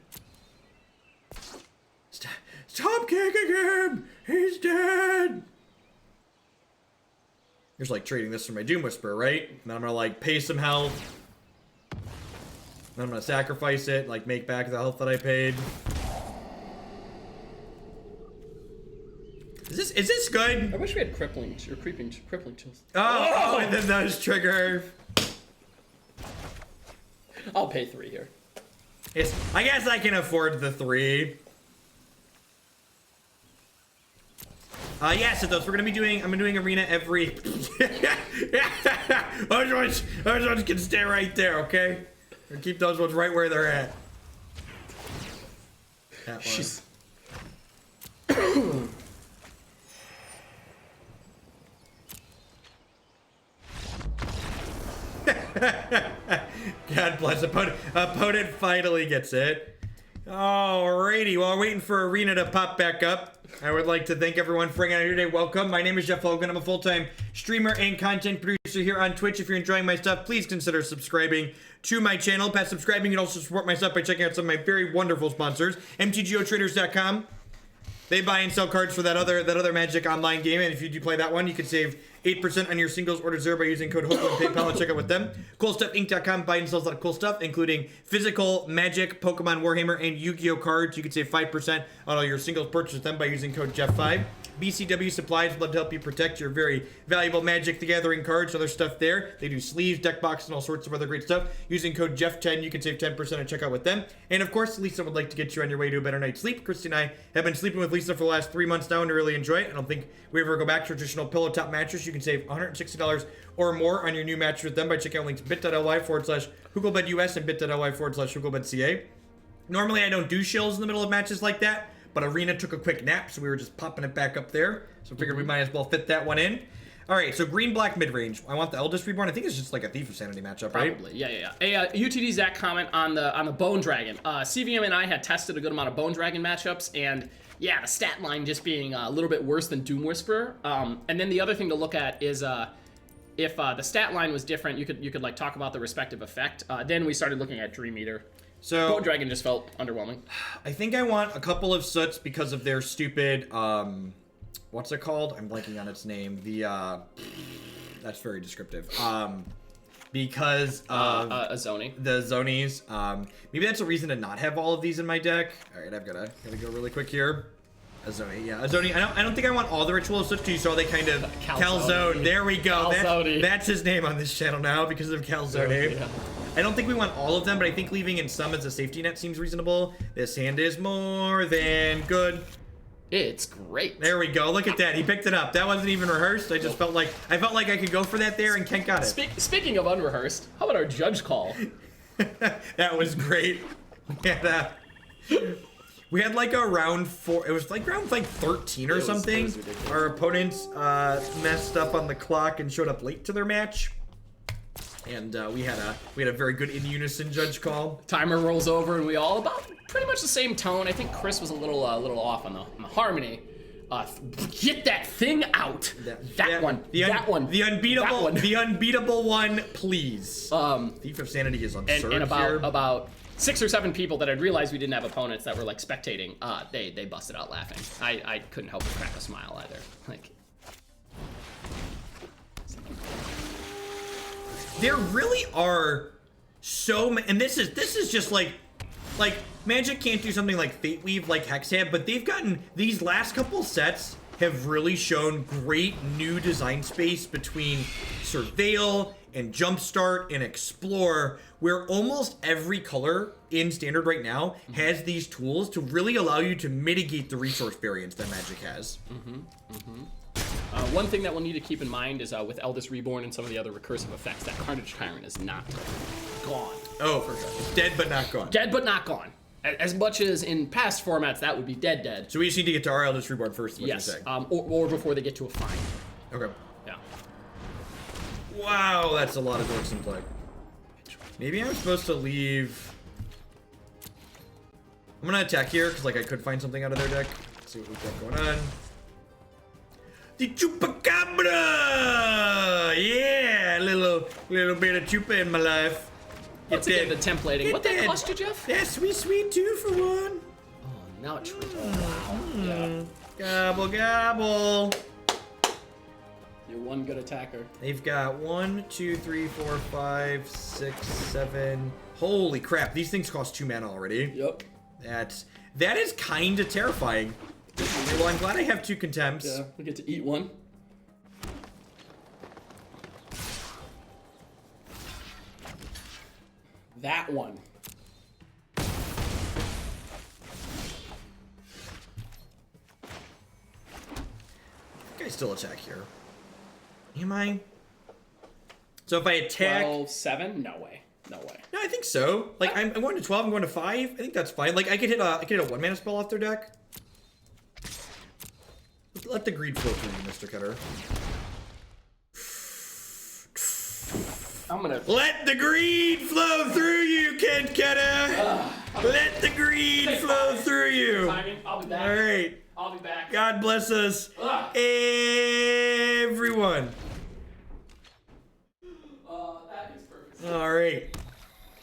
Stop kicking him! He's dead! Here's like trading this for my Doom Whisperer, right? And then I'm gonna like pay some health. Then I'm gonna sacrifice it, like make back the health that I paid. Is this good? I wish we had crippling chills. Oh, and then those trigger. I'll pay 3 here. I guess I can afford the 3. Yeah, so those we're gonna be doing. I'm doing arena every. Those ones can stay right there, okay? Or keep those ones right where they're at. That one. plus. Opponent finally gets it. Alrighty, while waiting for Arena to pop back up, I would like to thank everyone for hanging out here today. Welcome. My name is Jeff Logan. I'm a full-time streamer and content producer here on Twitch. If you're enjoying my stuff, please consider subscribing to my channel. Past subscribing, you can also support my stuff by checking out some of my very wonderful sponsors. MTGOtraders.com. They buy and sell cards for that other Magic online game, and if you do play that one, you can save 8% on your singles order zero by using code HOPE on PayPal and check out with them. CoolStuffInc.com buy and sells a lot of cool stuff, including physical Magic, Pokemon, Warhammer, and Yu-Gi-Oh cards. You can save 5% on all your singles purchase with them by using code Jeff5. BCW Supplies would love to help you protect your very valuable Magic the Gathering cards, other stuff there. They do sleeves, deck boxes, and all sorts of other great stuff. Using code Jeff10, you can save 10% at checkout with them. And of course, Lisa would like to get you on your way to a better night's sleep. Christy and I have been sleeping with Lisa for the last 3 months now and really enjoy it. I don't think we ever go back to traditional pillow top mattress. You can save $160 or more on your new mattress with them by checking out links bit.ly/HugoBedUS and bit.ly/HugoBedCA. Normally, I don't do shills in the middle of matches like that, but Arena took a quick nap, so we were just popping it back up there. So I figured we might as well fit that one in. All right, so green-black mid-range. I want the Eldest Reborn. I think it's just like a Thief of Sanity matchup, right? Probably, yeah. A UTD Zach comment on the Bone Dragon. CVM and I had tested a good amount of Bone Dragon matchups, and yeah, the stat line just being a little bit worse than Doom Whisperer. And then the other thing to look at is if the stat line was different, you could like talk about the respective effect. Then we started looking at Dream Eater. So Bone Dragon just felt underwhelming. I think I want a couple of Soots because of their stupid, what's it called? I'm blanking on its name. That's very descriptive. Because of a Zoni. The Zonies. Maybe that's a reason to not have all of these in my deck. All right, I've gotta go really quick here. A Zoni, yeah, a Zoni. I don't think I want all the Ritual of Soot because you saw they kind of Calzone. There we go. That's his name on this channel now because of Calzone. Yeah. I don't think we want all of them, but I think leaving in some as a safety net seems reasonable. This hand is more than good. It's great. There we go. Look at that. He picked it up. That wasn't even rehearsed. I just felt like I could go for that there, and Kent got it. Speaking of unrehearsed, how about our judge call? That was great. We had like a round 4. It was like round 13 or something. Our opponents messed up on the clock and showed up late to their match. And we had a very good in unison judge call. Timer rolls over, and we all about pretty much the same tone. I think Chris was a little off on the harmony. Get that thing out. That one. The unbeatable one, please. Thief of Sanity is absurd. And about 6 or 7 people that had realized we didn't have opponents that were like spectating. They busted out laughing. I couldn't help but crack a smile either. Like. There really are so many, and this is just like Magic can't do something like Fate Weave like Hex had, but they've gotten, these last couple sets have really shown great new design space between Surveil and Jumpstart and Explore, where almost every color in Standard right now has these tools to really allow you to mitigate the resource variance that Magic has. One thing that we'll need to keep in mind is with Eldest Reborn and some of the other recursive effects, that Carnage Tyrant is not gone. Oh, for sure. Dead but not gone. Dead but not gone. As much as in past formats, that would be dead. So we just need to get to our Eldest Reborn first, is what you're saying. Or before they get to a fine. Okay. Yeah. Wow, that's a lot of dorks in play. Maybe I'm supposed to leave... I'm gonna attack here, because like I could find something out of their deck. Let's see what we've got going on. The Chupacabra! Yeah, a little bit of Chupa in my life. Once again, the templating. What that cost you, Jeff? That's sweet 2 for 1. Oh, now it's wow. Yeah. Gobble, gobble. You're one good attacker. They've got 1, 2, 3, 4, 5, 6, 7. Holy crap, these things cost 2 mana already. Yep. That is kind of terrifying. Well, I'm glad I have 2 Contempts. Yeah, we get to eat one. That one. I still attack here. Am I? So if I attack... 12-7? No way. No way. No, I think so. Like, I'm going to 12, I'm going to 5. I think that's fine. Like, I could hit a 1-mana spell off their deck. Let the greed flow through you, Mr. Cutter. I'm gonna Let the greed flow through you, Kenketa. Let the greed flow through you. timing. I'll be back. All right. I'll be back. God bless us, everyone. That is perfect. All right.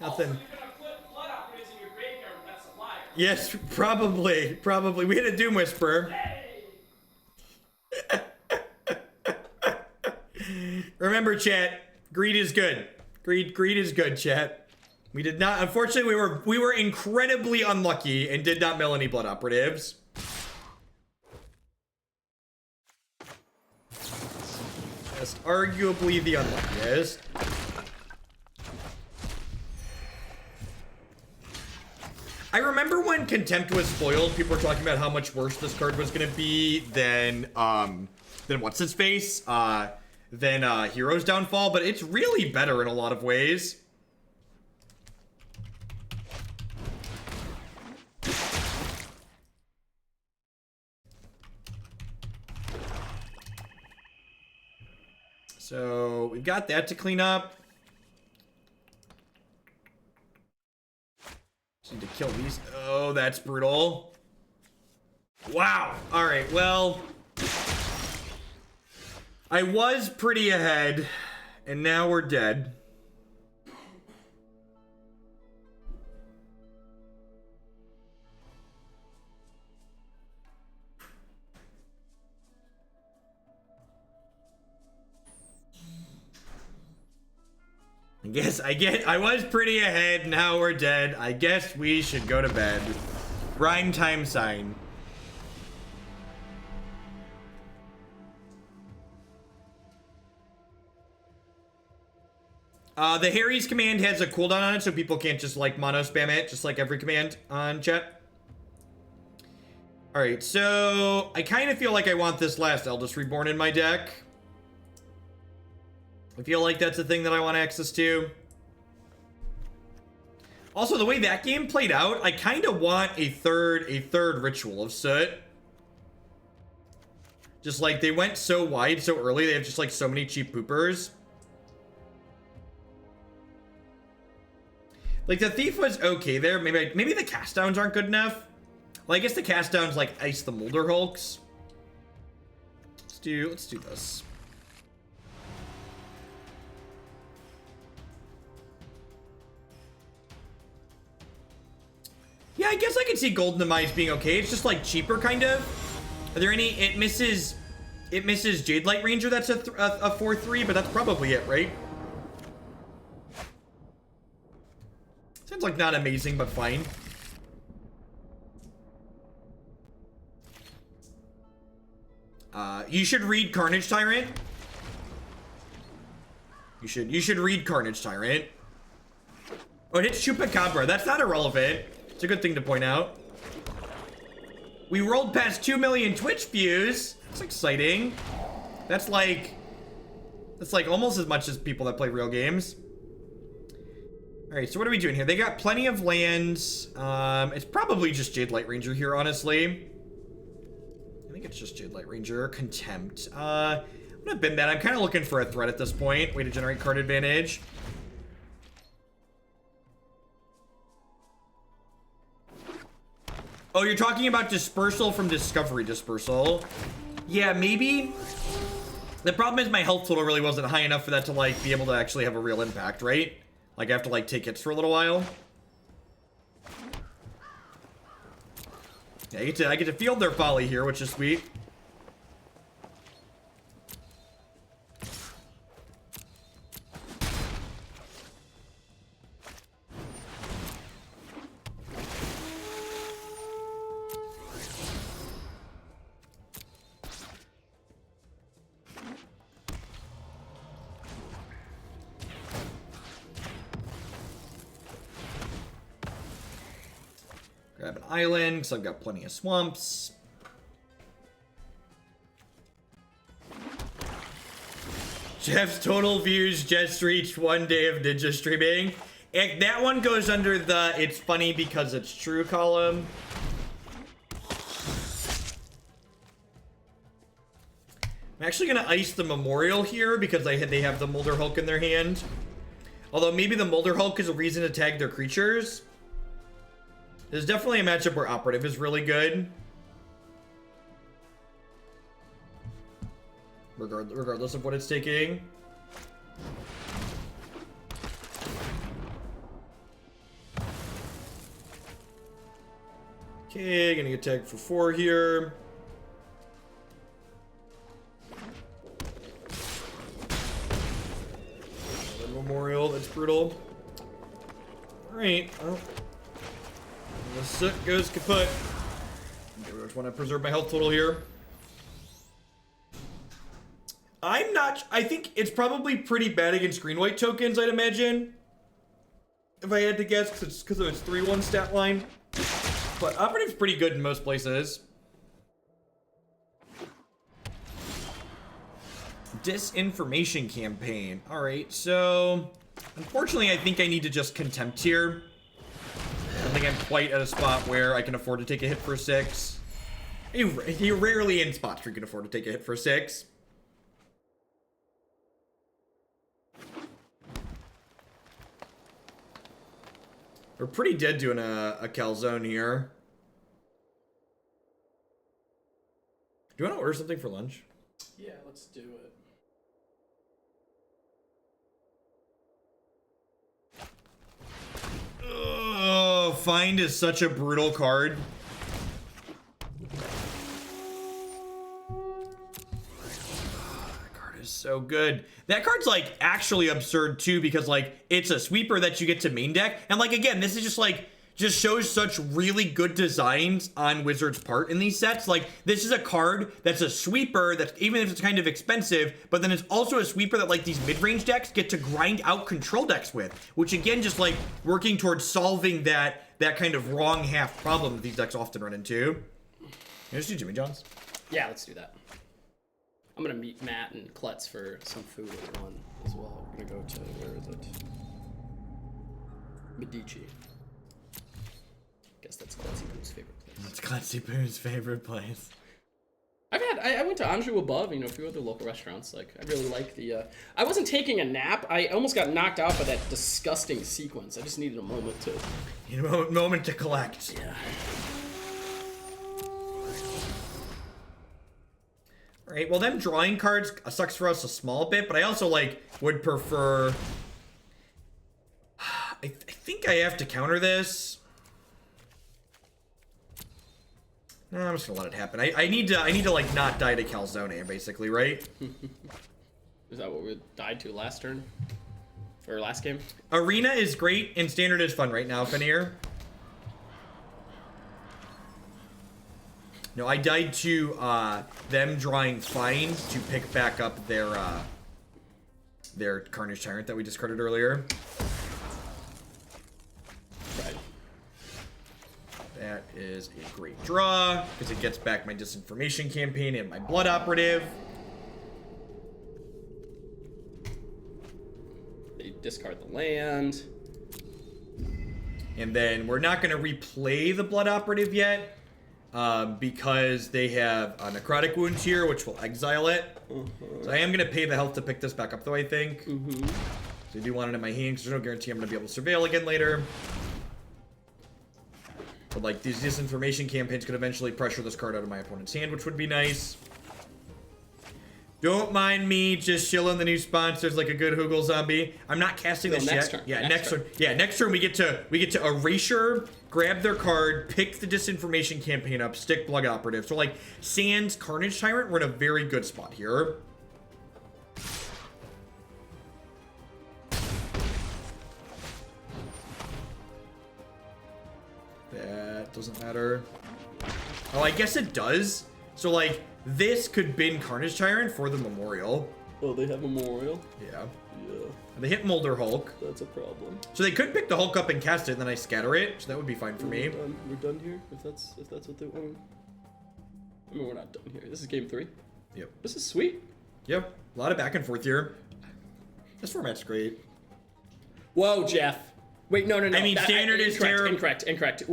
Also, Nothing. you're gonna put blood operatives in your graveyard, but that's a liar. Yes, probably. We had a Doom Whisperer. Hey! Remember, chat. Greed is good. Greed is good, chat. We did not. Unfortunately, we were incredibly unlucky and did not mill any blood operatives. Just arguably the unluckiest. I remember when Contempt was spoiled, people were talking about how much worse this card was gonna be than what's his face, than Hero's Downfall, but it's really better in a lot of ways. So we've got that to clean up. Just need to kill these. Oh, that's brutal. Wow. All right, well, I was pretty ahead, and now we're dead. I was pretty ahead, now we're dead. I guess we should go to bed. Rhyme time sign. The Harry's command has a cooldown on it, so people can't just like mono spam it, just like every command on chat. Alright, so I kind of feel like I want this last Eldest Reborn in my deck. I feel like that's a thing that I want access to. Also, the way that game played out, I kind of want a third Ritual of Soot. Just like they went so wide so early, they have just like so many cheap poopers. Like the Thief was okay there. Maybe the cast downs aren't good enough. Well, I guess the cast downs like ice the Molder Hulks. Let's do this. Yeah, I guess I could see Golden Demise being okay. It's just like cheaper, kind of. Are there any? It misses Jade Light Ranger. That's a 4/3, but that's probably it, right? Sounds like not amazing, but fine. You should read Carnage Tyrant. You should read Carnage Tyrant. Oh, it hits Chupacabra. That's not irrelevant. It's a good thing to point out. We rolled past 2 million Twitch views. That's exciting. That's like almost as much as people that play real games. All right, so what are we doing here? They got plenty of lands. It's probably just Jade Light Ranger here, honestly. I think it's just Jade Light Ranger. Contempt. I'm gonna bin that. I'm kind of looking for a threat at this point. Way to generate card advantage. Oh, you're talking about Dispersal from Discovery Dispersal. Yeah, maybe. The problem is my health total really wasn't high enough for that to like be able to actually have a real impact, right? Like I have to like take hits for a little while. Yeah, I get to field their folly here, which is sweet. Grab an island, because I've got plenty of swamps. Jeff's total views just reached 1 day of Ninja streaming. And that one goes under the "it's funny because it's true" column. I'm actually going to ice the Memorial here because they have the Molder Hulk in their hand. Although maybe the Molder Hulk is a reason to tag their creatures. There's definitely a matchup where Operative is really good. Regardless of what it's taking. Okay, gonna get tagged for 4 here. Another Memorial, that's brutal. Alright, well. The soot goes kaput. Okay, we just want to preserve my health total here. I think it's probably pretty bad against green white tokens, I'd imagine. If I had to guess, because of its 3-1 stat line. But Operative's pretty good in most places. Disinformation Campaign. Alright, so... Unfortunately, I think I need to just Contempt here. I don't think I'm quite at a spot where I can afford to take a hit for 6. You're rarely in spots where you can afford to take a hit for 6. We're pretty dead doing a calzone here. Do you want to order something for lunch? Yeah, let's do it. Oh, Find is such a brutal card. Is so good. That card's like actually absurd too, because like it's a sweeper that you get to main deck, and like again, this is just shows such really good designs on Wizards' part in these sets. Like this is a card that's a sweeper that, even if it's kind of expensive, but then it's also a sweeper that like these mid-range decks get to grind out control decks with, which again just like working towards solving that kind of wrong half problem that these decks often run into. Let's do Jimmy John's. Yeah, let's do that. I'm gonna meet Matt and Klutz for some food at 1 as well. We're gonna go to, where is it? Medici. Guess that's Clancy Boo's favorite place. That's Clancy Boo's favorite place. I went to Anjou Above, a few other local restaurants. Like, I really like the, I wasn't taking a nap. I almost got knocked out by that disgusting sequence. I just needed a moment to... You know, a moment to collect. Yeah. Alright, well them drawing cards sucks for us a small bit, but I also like would prefer... I think I have to counter this. Nah, I'm just gonna let it happen. I need to like not die to Calzone, basically, right? Is that what we died to last turn? Or last game? Arena is great and Standard is fun right now, Fenrir. No, I died to them drawing Find to pick back up their Carnage Tyrant that we discarded earlier. Right. That is a great draw, because it gets back my Disinformation Campaign and my Blood Operative. They discard the land. And then we're not going to replay the Blood Operative yet. Because they have a Necrotic Wound here, which will exile it. So I am going to pay the health to pick this back up, though, I think. So I do want it in my hand, because there's no guarantee I'm going to be able to Surveil again later. But, like, these Disinformation Campaigns could eventually pressure this card out of my opponent's hand, which would be nice. Don't mind me just shilling the new sponsors like a good Hoogle zombie. I'm not casting this yet. Turn. Yeah, next turn. Yeah, next turn we get to Erasure, grab their card, pick the Disinformation Campaign up, stick Blood Operative. So like Sans Carnage Tyrant, we're in a very good spot here. That doesn't matter. Oh, I guess it does. So like this could bin Carnage Tyrant for the Memorial. Oh, they have Memorial? Yeah. Yeah. And they hit Molder Hulk. That's a problem. So they could pick the Hulk up and cast it, and then I scatter it. So that would be fine for me. We're done here, if that's what they want. I mean, we're not done here. This is game 3. Yep. This is sweet. Yep. A lot of back and forth here. This format's great. Whoa, Jeff. Wait, no. I mean, Standard is terrible. Incorrect.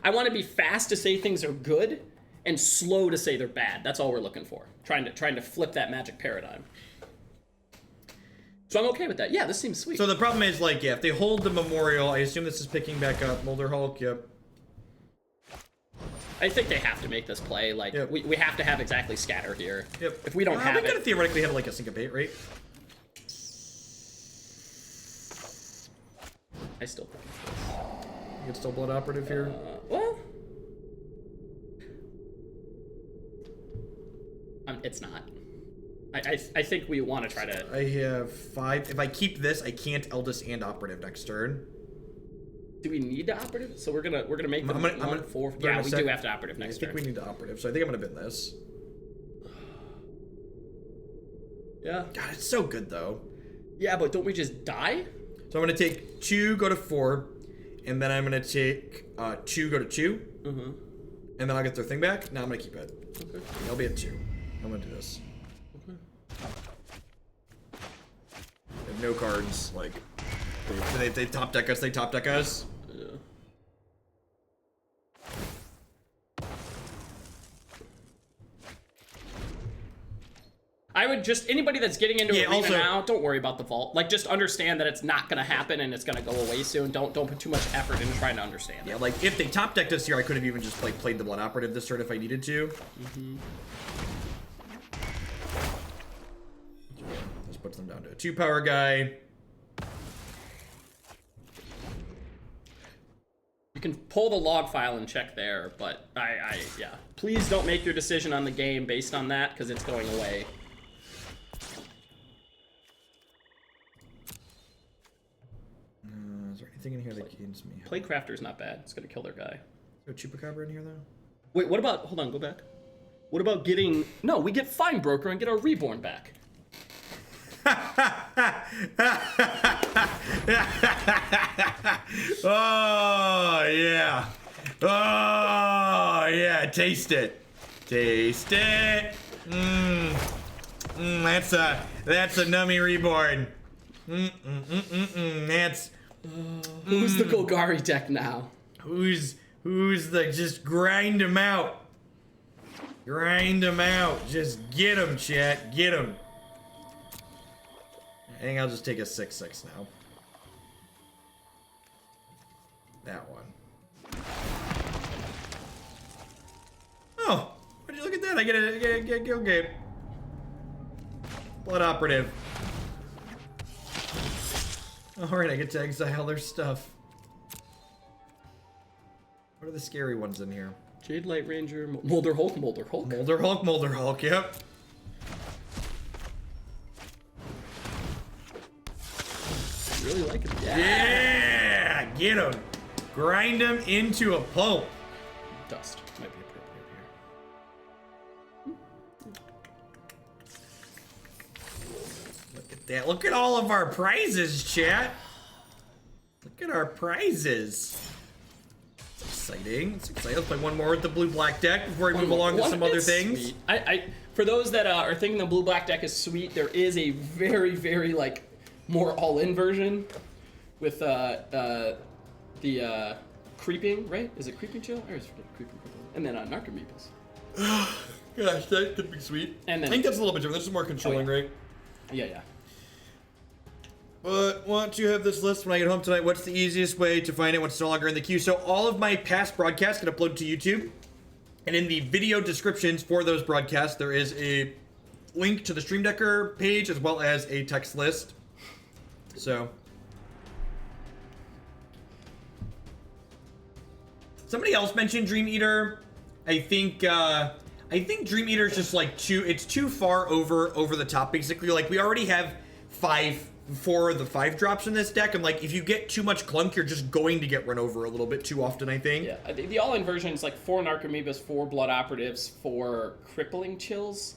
I want to be fast to say things are good, and slow to say they're bad. That's all we're looking for. Trying to flip that magic paradigm. So I'm okay with that. Yeah, this seems sweet. So the problem is, like, yeah, if they hold the Memorial, I assume this is picking back up. Molder Hulk, yep. I think they have to make this play. Like, yep. we have to have exactly scatter here. Yep. If we don't have we could theoretically have, like, a syncopate, right? I still think it's this. You can still Blood Operative here? Well... it's not. I think we want to try to... I have 5. If I keep this, I can't Eldest and Operative next turn. Do we need to Operative? So we're gonna make them 1, 4... Yeah, we do have to Operative next turn. I think we need to Operative, so I think I'm gonna bin this. Yeah. God, it's so good, though. Yeah, but don't we just die? So I'm gonna take 2, go to 4, and then I'm gonna take 2, go to 2. Mm-hmm. And then I'll get their thing back. Now I'm gonna keep it. Okay. I'll be at 2. I'm gonna do this. Okay. They have no cards. Like, they top deck us. They top deck us. Yeah. I would just, anybody that's getting into Arena also, now, don't worry about the vault. Like, just understand that it's not gonna happen and it's gonna go away soon. Don't put too much effort into trying to understand it. Yeah, like, if they top decked us here, I could have even just, like, played the Blood Operative this turn if I needed to. Mm-hmm. This puts them down to a 2-power guy. You can pull the log file and check there, but yeah. Please don't make your decision on the game based on that, because it's going away. Is there anything in here that gains me? Playcrafter's not bad. It's gonna kill their guy. Is there a Chupacabra in here, though? Wait, what about... Hold on, go back. What about getting... No, we get Fine Broker and get our Reborn back. Oh, yeah. Oh, yeah. Taste it. Taste it. That's a nummy Reborn. That's... Who's the Golgari deck now? Who's the... Just grind him out. Grind him out. Just get him, chat. Get him. I think I'll just take a 6/6 now. That one. Oh, would you look at that? I get a Guildgate. Blood Operative. Alright, I get to exile their stuff. What are the scary ones in here? Jade Light Ranger, Molder Hulk, Molder Hulk. Molder Hulk, Molder Hulk, yep. Really like it. Yeah! Get him. Grind him into a pulp. Dust might be appropriate here. Look at that. Look at all of our prizes, chat. Look at our prizes. It's exciting. It's exciting. Let's play one more with the blue-black deck before we move along to some other things. Sweet. For those that are thinking the blue-black deck is sweet, there is a very, very, like, more all-in version with the creeping, right? Is it creeping chill? Or is it creeping? And then Narcomoebas. Gosh, that could be sweet. And then, I think that's a little bit different. This is more controlling, right? Yeah. But once you have this list when I get home tonight, what's the easiest way to find it when it's no longer in the queue? So all of my past broadcasts get uploaded to YouTube. And in the video descriptions for those broadcasts, there is a link to the Stream Decker page as well as a text list. So somebody else mentioned Dream Eater. I think Dream Eater is just like it's too far over the top, basically. Like, we already have 4 of the 5 drops in this deck, and like, if you get too much clunk, you're just going to get run over a little bit too often, I think. Yeah, the all-in version is like 4 Narcomoebas, 4 Blood Operatives, 4 Crippling Chills.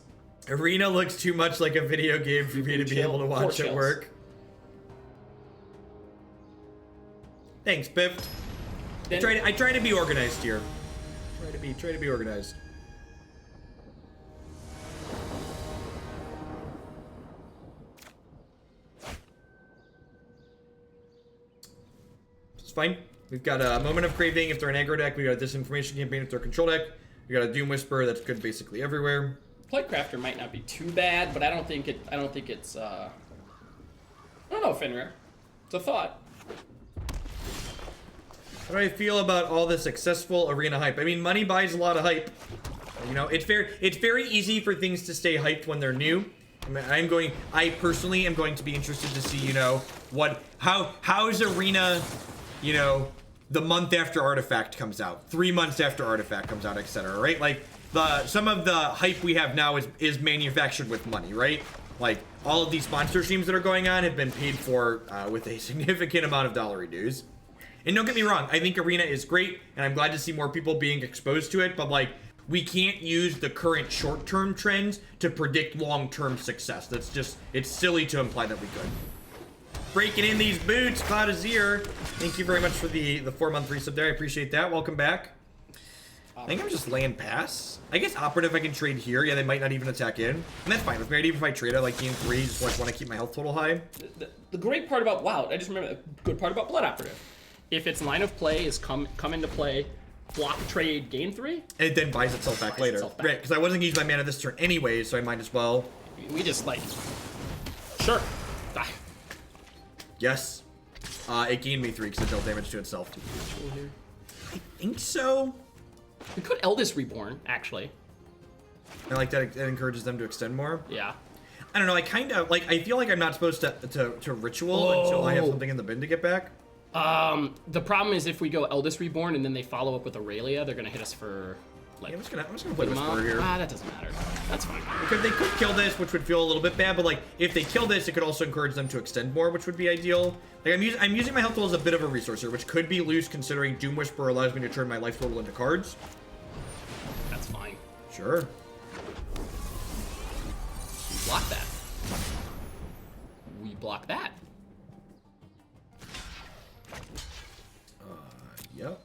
Arena looks too much like a video game for me to be able to watch it work. Thanks, Biff. I try to be organized here. Try to be organized. It's fine. We've got a Moment of Craving if they're an aggro deck. We got a Disinformation Campaign if they're a control deck. We got a Doom Whisper that's good basically everywhere. Playcrafter might not be too bad, but I don't think it's I don't know, Finrare. It's a thought. How do I feel about all the successful arena hype? I mean, money buys a lot of hype. You know, it's very easy for things to stay hyped when they're new. I mean, I personally am going to be interested to see, you know, how is arena, you know, the month after Artifact comes out, 3 months after Artifact comes out, etc. Right? Like some of the hype we have now is manufactured with money, right? Like all of these monster streams that are going on have been paid for with a significant amount of dollar dues. And don't get me wrong, I think arena is great, and I'm glad to see more people being exposed to it. But like, we can't use the current short-term trends to predict long-term success. It's silly to imply that we could. Breaking in these boots, Cloud Azir. Thank you very much for the 4-month resub there. I appreciate that. Welcome back. I think I'm just laying pass. I guess Operative I can trade here. Yeah, they might not even attack in. And that's fine with me. Even if I trade, I like game 3, just like want to keep my health total high. The great part about, wow, I just remember the good part about Blood Operative. If its line of play is come into play, block trade, gain 3. It then buys itself back later. Right, because I wasn't going to use my mana this turn anyway, so I might as well. We just like, sure, die. Yes. It gained me 3 because it dealt damage to itself. I think so. We could Eldest Reborn, actually. I like that it encourages them to extend more. Yeah. I don't know, I kind of, like, I feel like I'm not supposed to ritual until I have something in the bin to get back. The problem is if we go Eldest Reborn and then they follow up with Aurelia, they're gonna hit us for, like... Yeah, I'm just gonna play Whisper here. Ah, that doesn't matter. That's fine. Because they could kill this, which would feel a little bit bad, but, like, if they kill this, it could also encourage them to extend more, which would be ideal. Like, I'm using my health tool as a bit of a resource here, which could be loose considering Doom Whisper allows me to turn my life total into cards. That's fine. Sure. We block that. We block that. Yep.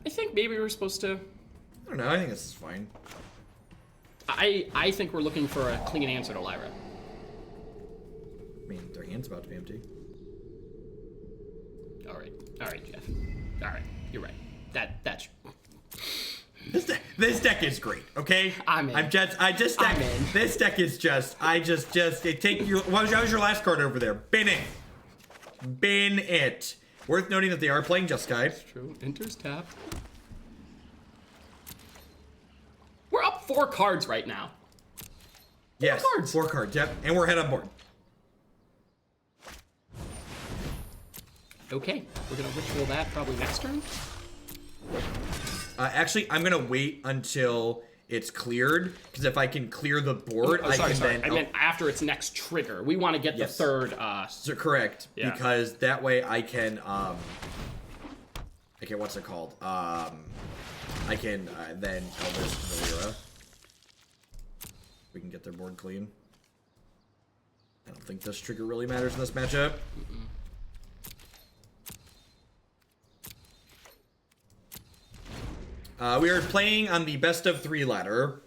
I think maybe we're supposed to... I don't know, I think this is fine. I think we're looking for a clean answer to Lyra. I mean, their hand's about to be empty. Alright, Jeff. Alright, you're right. That's... This deck is great, okay? I'm in. This deck is just, what was your last card over there? Bin it. Worth noting that they are playing Jeskai. That's true. Enters tap. We're up 4 cards right now. Yes, 4 cards, yep. And we're head on board. Okay, we're gonna ritual that probably next turn. Actually, I'm gonna wait until it's cleared, because if I can clear the board, I meant after its next trigger. We want to get the third. So correct, yeah. Because that way I can, okay, what's it called? I can then Eldest Reborn. We can get their board clean. I don't think this trigger really matters in this matchup. We are playing on the best of 3 ladder.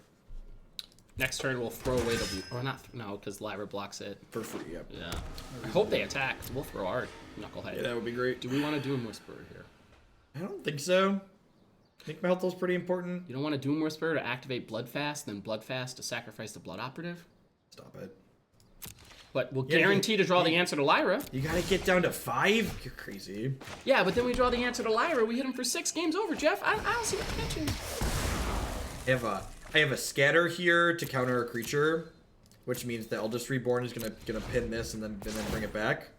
Next turn we'll throw away the... Or not... No, because Lyra blocks it. For free, yep. Yeah. I hope they attack, because we'll throw our Knucklehead. Yeah, that would be great. Do we want to Doom Whisper here? I don't think so. I think my health is pretty important. You don't want to Doom Whisper to activate Bloodfast, then Bloodfast to sacrifice the Blood Operative? Stop it. But we'll guarantee to draw the answer to Lyra. You gotta get down to 5? You're crazy. Yeah, but then we draw the answer to Lyra. We hit him for 6 games over, Jeff. I don't see the connection. I have a scatter here to counter a creature, which means the Eldest Reborn is gonna pin this and then bring it back.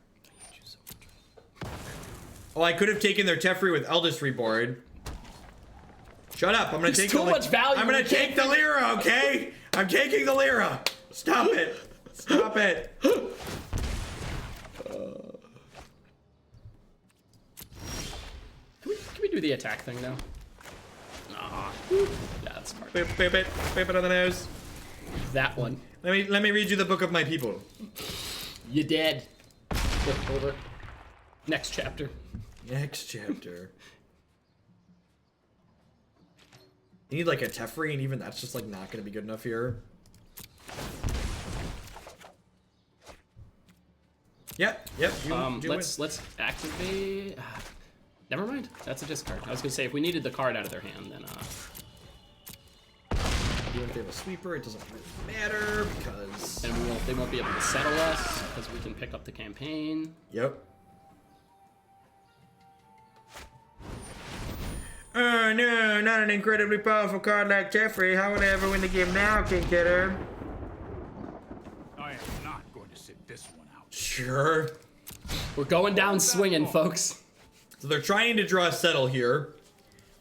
Oh, I could have taken their Teferi with Eldest Reborn. Shut up! I'm gonna take too much value. I'm gonna take the Lyra, okay? I'm taking the Lyra. Stop it! Stop it! Can we do the attack thing now? Nah. Yeah, that's smart. Whip it on the nose. That one. Let me read you the book of my people. You dead. Flip over. Next chapter. Next chapter. You need like a Teferi, and even that's just like not gonna be good enough here. Yep. Let's activate. Never mind. That's a discard. I was gonna say if we needed the card out of their hand, then Even if they have a sweeper, it doesn't really matter because. And they won't be able to settle us because we can pick up the campaign. Yep. Oh no, not an incredibly powerful card like Jeffrey. How would I ever win the game now, King Kidder? I am not going to sit this one out. Sure. We're going down swinging, folks. So they're trying to draw a settle here,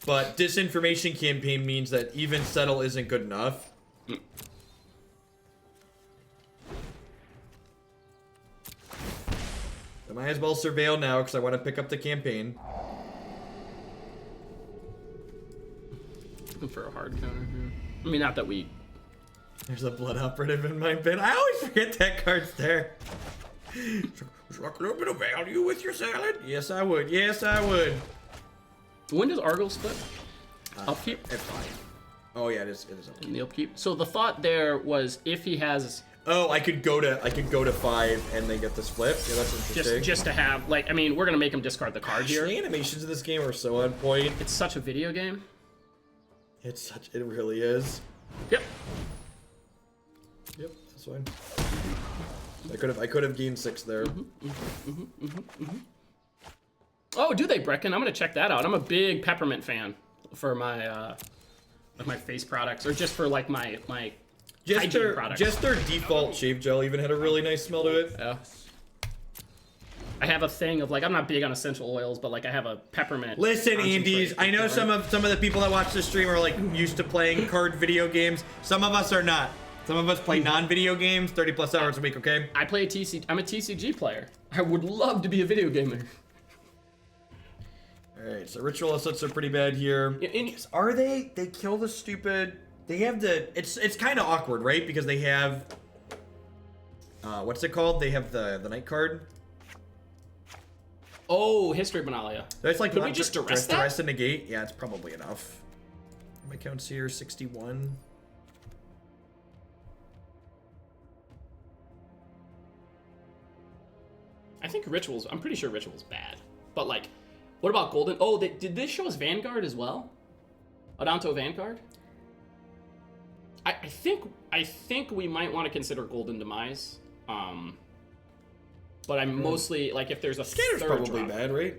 but Disinformation Campaign means that even settle isn't good enough. I might as well Surveil now because I want to pick up the campaign. Looking for a hard counter here. I mean, not that we... There's a Blood Operative in my bin. I always forget that card's there. Struck a little bit of value with your salad? Yes, I would. Yes, I would. When does Arguel split? Upkeep? At 5. Oh yeah, it is upkeep. In the upkeep. So the thought there was if he has... Oh, I could go to 5 and then get this flip. Yeah, that's interesting. Just to have, like, I mean, we're gonna make him discard the card here. The animations in this game are so on point. It's such a video game. It really is. Yep. Yep, that's fine. I could have gained 6 there. Oh, do they, Brecken? I'm gonna check that out. I'm a big peppermint fan for my my face products, or just for like my hygiene products. Just their default shave gel even had a really nice smell to it. Yeah. I have a thing of like, I'm not big on essential oils, but like I have a peppermint. Listen, Andes, I know some of the people that watch the stream are like used to playing card video games. Some of us are not. Some of us play non-video games 30 plus hours a week, okay? I'm a TCG player. I would love to be a video gamer. Alright, so Ritual of Soot are pretty bad here. Are they? They kill the stupid... They have the... It's kind of awkward, right? Because they have... what's it called? They have the night card. Oh, History Benalia. That's like... Could we just Duress that? Duress and Negate? Yeah, it's probably enough. My count's here, 61. I think Ritual's... I'm pretty sure Ritual's bad. But like... What about Golden? Oh, did this show us Vanguard as well? Adanto Vanguard? I think we might want to consider Golden Demise. But I'm mostly like if there's a Scanner's third probably drop, bad, right?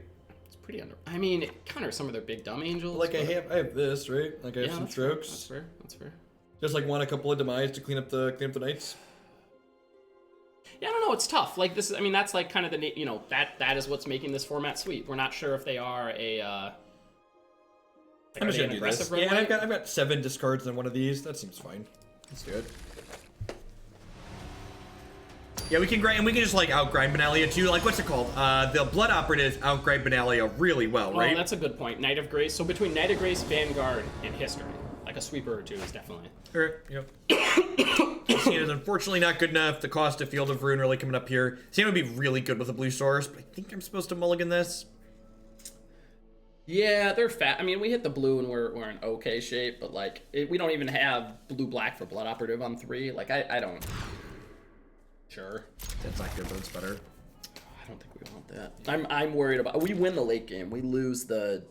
it's pretty under. I mean, it counters some of their big dumb angels. Like but... I have this, right? Like I have some that's fair. strokes. That's fair. That's fair. Just like want a couple of demise to clean up the knights. Yeah, I don't know. It's tough. Like this is. I mean, that's like kind of the that is what's making this format sweet. We're not sure if they are a. I'm just gonna do this. Yeah, I've got 7 discards on one of these. That seems fine. Let's do it. Yeah, we can grind, and we can just like outgrind Benalia too. Like, what's it called? The Blood Operatives outgrind Benalia really well, right? Oh, that's a good point. Knight of Grace. So between Knight of Grace, Vanguard, and History, like a sweeper or two is definitely. Alright, yep. Scene is unfortunately not good enough. The cost of Field of Ruin really coming up here. Scene would be really good with a blue source, but I think I'm supposed to mulligan this. Yeah, they're fat. I mean, we hit the blue and we're in okay shape, but like we don't even have blue-black for Blood Operative on 3. Like I don't. Sure. That's not good, but it's better. I don't think we want that. I'm worried about. We win the late game. We lose the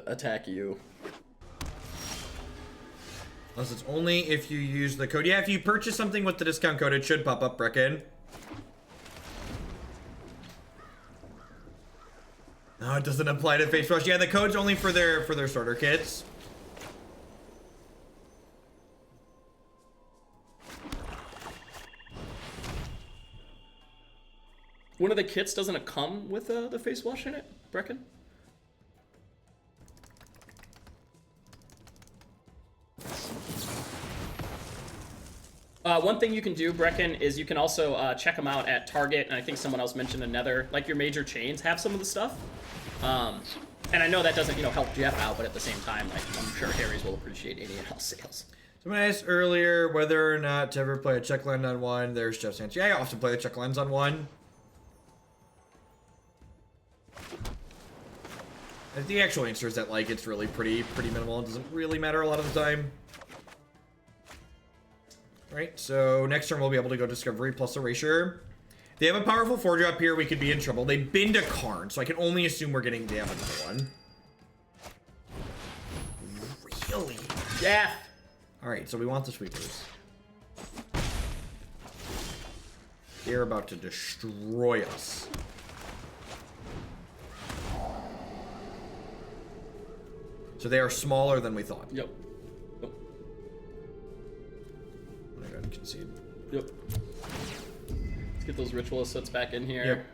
attack you. Unless it's only if you use the code. Yeah, if you purchase something with the discount code, it should pop up, Brecken. No, it doesn't apply to Face Rush. Yeah, the code's only for their starter kits. One of the kits doesn't it come with the face wash in it, Brecken? One thing you can do, Brecken, is you can also check them out at Target, and I think someone else mentioned another, like your major chains have some of the stuff. And I know that doesn't, help Jeff out, but at the same time, like, I'm sure Harry's will appreciate ADNL sales. Someone asked earlier whether or not to ever play a check land on 1. There's Jeff's answer. Yeah, I often play the check lands on 1. The actual answer is that, like, it's really pretty minimal. It doesn't really matter a lot of the time. Right, so next turn we'll be able to go Discovery plus Erasure. If they have a powerful 4-drop here, we could be in trouble. They bin to Karn, so I can only assume we're getting damage to one. Really? Yeah. Alright, so we want the sweepers. They're about to destroy us. So they are smaller than we thought. Yep. Oh my god, concede. Yep. Let's get those Ritual of Soots back in here. Yep.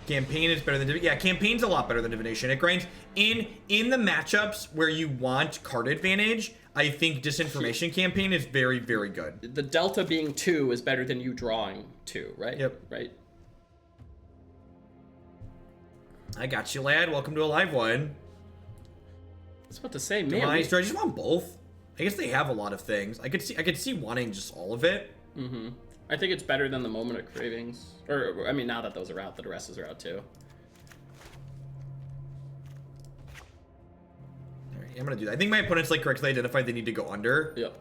Campaign is better than yeah. Campaign's a lot better than divination. It grinds in the matchups where you want card advantage. I think Disinformation Campaign is very, very good. The delta being 2 is better than you drawing 2, right? Yep. Right. I got you, lad. Welcome to a live one. I was about to say, man. I just want both. I guess they have a lot of things. I could see wanting just all of it. Mm-hmm. I think it's better than the Moment of Cravings. Or, I mean, now that those are out, the Duresses are out too. Alright, I'm gonna do that. I think my opponents correctly identified they need to go under. Yep.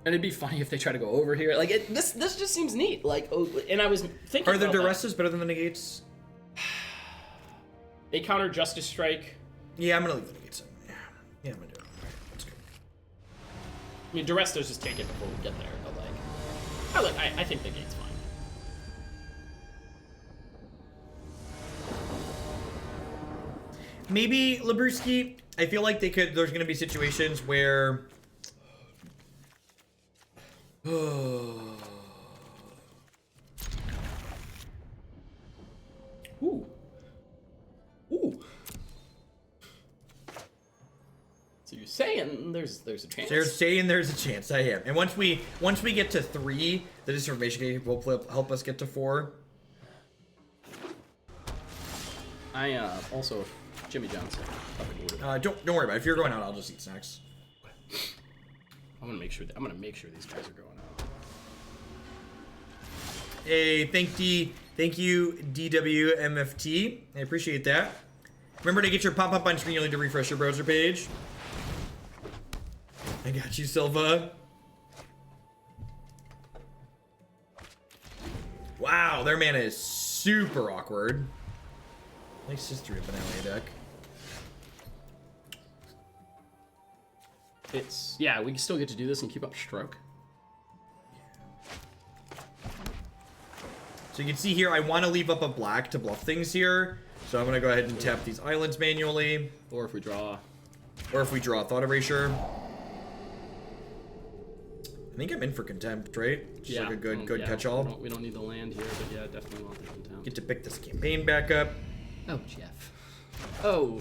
And it'd be funny if they try to go over here. Like, this just seems neat. Like, oh, and I was thinking Are the about Duresses better than the Negates? They counter Justice Strike. Yeah, I'm gonna leave the Negates in. Yeah, I'm gonna do it. Alright, let's go. I mean, Duress does just take it before we get there, but I think the gate's fine. Maybe Labruski. I feel like there's gonna be situations where. Ooh. Ooh. So you're saying there's a chance? They're saying there's a chance. I am. And once we get to 3, the Disinformation Campaign will help us get to 4. I also Jimmy John's. Don't worry about it. If you're going out, I'll just eat snacks. I'm gonna make sure these guys are going out. Hey, thank you DWMFT. I appreciate that. Remember to get your pop-up on screen. You'll need to refresh your browser page. I got you, Silva. Wow, their mana is super awkward. Nice history of an ally deck. Yeah, we can still get to do this and keep up Stroke. So you can see here, I want to leave up a black to bluff things here. So I'm going to go ahead and tap these islands manually. Or if we draw Thought Erasure. I think I'm in for Contempt, right? Just like a good catch-all. We don't need the land here, but yeah, definitely want the Contempt. Get to pick this campaign back up. Oh, Jeff. Oh.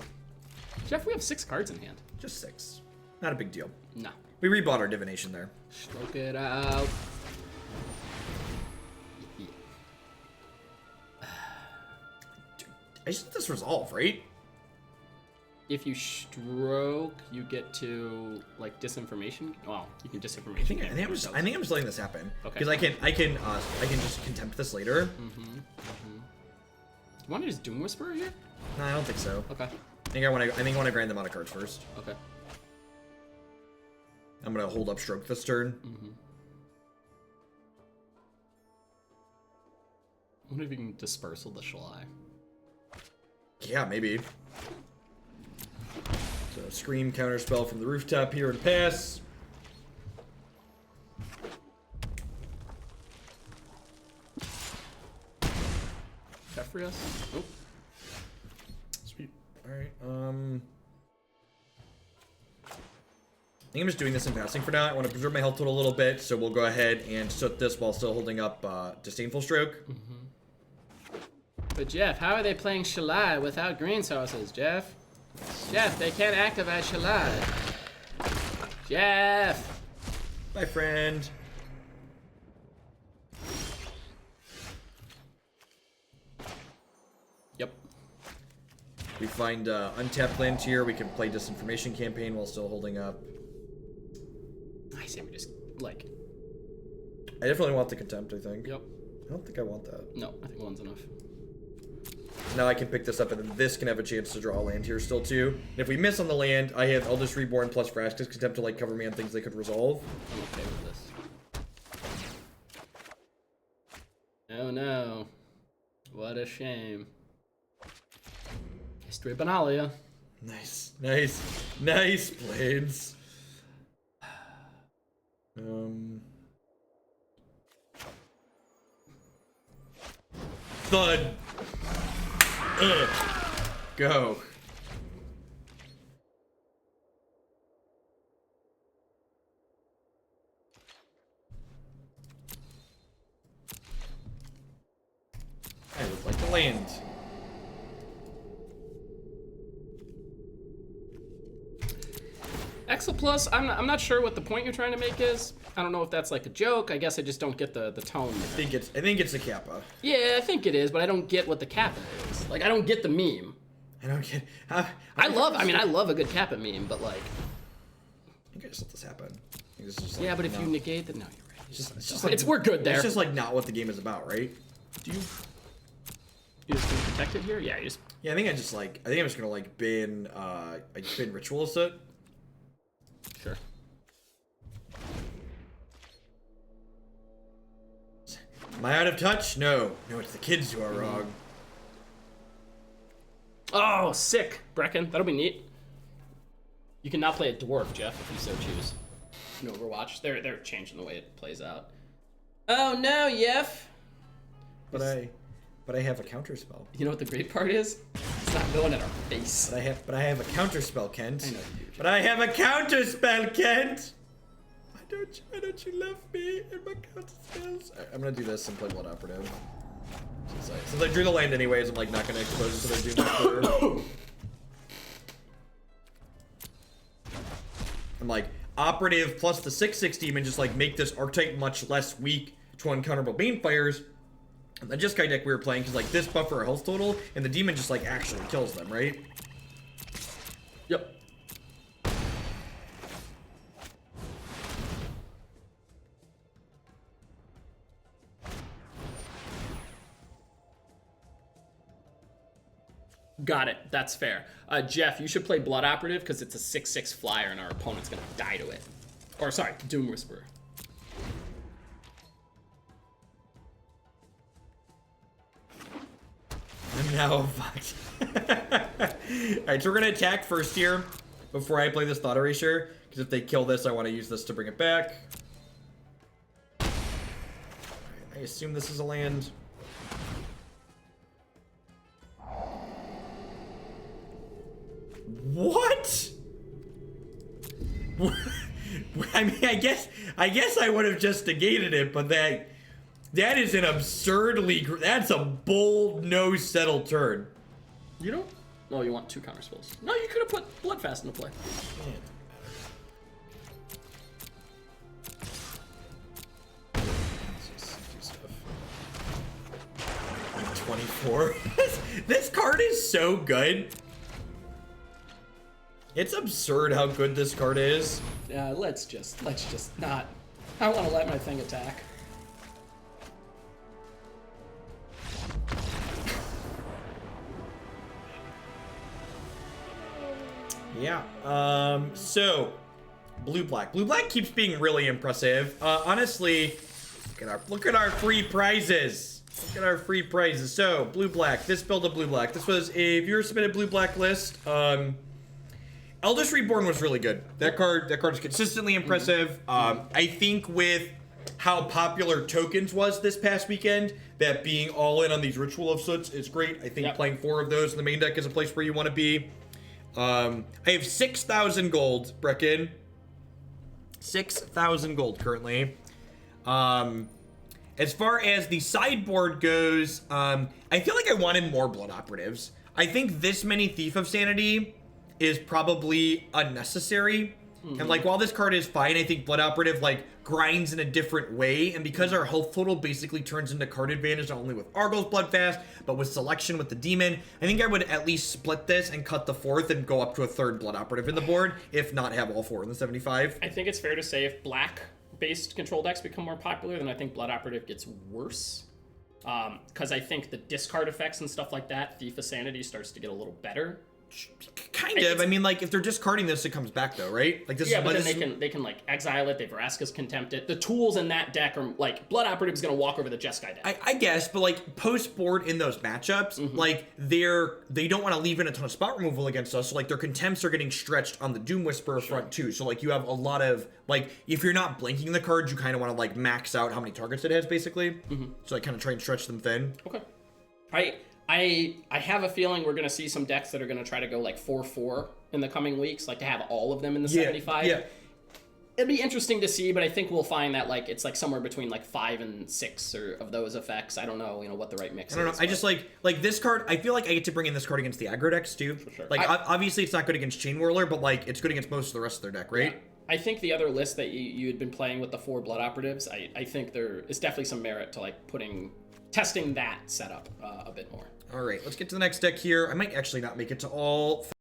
Jeff, we have 6 cards in hand. Just 6. Not a big deal. No. We rebought our divination there. Stroke it out. I just let this resolve, right? If you stroke, you get to Disinformation. Well, you can Disinformation. I think I'm just letting this happen. Okay. Because I can just Contempt this later. You want to just Doom Whisperer here? No, I don't think so. Okay. I think I want to grind them out of cards first. Okay. I'm gonna hold up Stroke this turn. I wonder if you can Dispersal the Shalai. Yeah, maybe. So Scream counterspell from the rooftop here and pass. Jeffrius? Nope. Sweet. Alright, I think I'm just doing this in passing for now. I want to preserve my health total a little bit, so we'll go ahead and soot this while still holding up Disdainful Stroke. But Jeff, how are they playing Shalai without green sources, Jeff? Jeff, they can't activate Shalai. Jeff! My friend. Yep. We find untapped land here. We can play Disinformation Campaign while still holding up. I say we just, I definitely want the Contempt, I think. Yep. I don't think I want that. No, I think one's enough. Now I can pick this up, and then this can have a chance to draw a land here still, too. And if we miss on the land, I have Eldest Reborn plus Vraska's Contempt to, cover me on things they could resolve. I'm okay with this. Oh no. What a shame. History of Benalia. Nice, nice, nice blades. Thud. Ugh. Go. I would like to land. Exo Plus, I'm not sure what the point you're trying to make is. I don't know if that's like a joke. I guess I just don't get the tone there. I think it's a kappa. Yeah, I think it is, but I don't get what the Kappa is. Like, I don't get the meme. I don't get. I love a good Kappa meme, but like. I think I just let this happen. I think this is just Yeah, like, but if no. you negate, then no, you're right. It's just like, we're good there. It's just like not what the game is about, right? You just gonna protect it here? Yeah, you just. Yeah, I think I'm just gonna like bin Ritual of Soot. Sure. Am I out of touch? No, it's the kids who are wrong. Oh, sick, Brecken. That'll be neat. You can now play a dwarf, Jeff, if you so choose. In Overwatch, they're changing the way it plays out. Oh no, Yef. But I have a counter spell. You know what the great part is? It's not going in our face. But I have a counter spell, Kent. I know you do. But I have a counter spell, Kent. Why don't you love me and my counter spells? I'm gonna do this and play Blood Operative. Since I drew the land anyways, I'm like not gonna expose it to their doom. I'm like operative plus the 6/6 demon, just like make this archetype much less weak to uncounterable Banefires. And the Jeskai deck we were playing, because like this buffer our health total, and the demon just like actually kills them, right? Yep. Got it. That's fair. Jeff, you should play Blood Operative because it's a 6/6 flyer and our opponent's gonna die to it. Or sorry, Doom Whisperer. I'm now fucked. Alright, so we're gonna attack first here before I play this Thought Erasure, because if they kill this, I want to use this to bring it back. Right, I assume this is a land. What? I mean, I guess I would have just negated it, but that is an absurdly that's a bold no settle turn. You don't? No, you want 2 counter spells. No, you could have put Bloodfast into play. Yeah. 24. This card is so good. It's absurd how good this card is. Let's just not. I want to let my thing attack. Yeah. So blue-black. Blue-black keeps being really impressive. Honestly, look at our free prizes. Look at our free prizes. So blue-black. This build of blue-black. This was a viewer submitted blue-black list. Eldest Reborn was really good. That card is consistently impressive. I think with how popular tokens was this past weekend, that being all in on these Ritual of Soots is great. I think playing 4 of those in the main deck is a place where you want to be. I have 6,000 gold, Brecken. 6,000 gold currently. As far as the sideboard goes, I feel like I wanted more Blood Operatives. I think this many Thief of Sanity is probably unnecessary. And like, while this card is fine, I think Blood Operative like grinds in a different way. And because our health total basically turns into card advantage, not only with Arguel's Bloodfast, but with selection with the demon, I think I would at least split this and cut the 4th and go up to a 3rd Blood Operative in the board, if not have all 4 in the 75. I think it's fair to say if black-based control decks become more popular, then I think Blood Operative gets worse. Because I think the discard effects and stuff like that, Thief of Sanity starts to get a little better. Kind of. I mean, like, if they're discarding this, it comes back, though, right? Like, this Yeah, is but this then they can like exile it. They Vraska's Contempt it. The tools in that deck are like Blood Operative's gonna walk over the Jeskai deck. I guess, but like post board in those matchups, like they don't want to leave in a ton of spot removal against us. So like their contempts are getting stretched on the Doom Whisperer front too. So like you have a lot of like if you're not blinking the cards, you kind of want to like max out how many targets it has basically. So like kind of try and stretch them thin. Okay. I have a feeling we're gonna see some decks that are gonna try to go like 4/4 in the coming weeks, like to have all of them in the 75. Yeah. It'd be interesting to see, but I think we'll find that like it's like somewhere between like 5 and 6 of those effects. I don't know, what the right mix is. I don't know. I just like this card. I feel like I get to bring in this card against the aggro decks too. For sure. Like obviously it's not good against Chain Whirler, but like it's good against most of the rest of their deck, right? Yeah. I think the other list that you had been playing with the 4 Blood Operatives, I think there is definitely some merit to like testing that setup a bit more. All right, let's get to the next deck here. I might actually not make it to all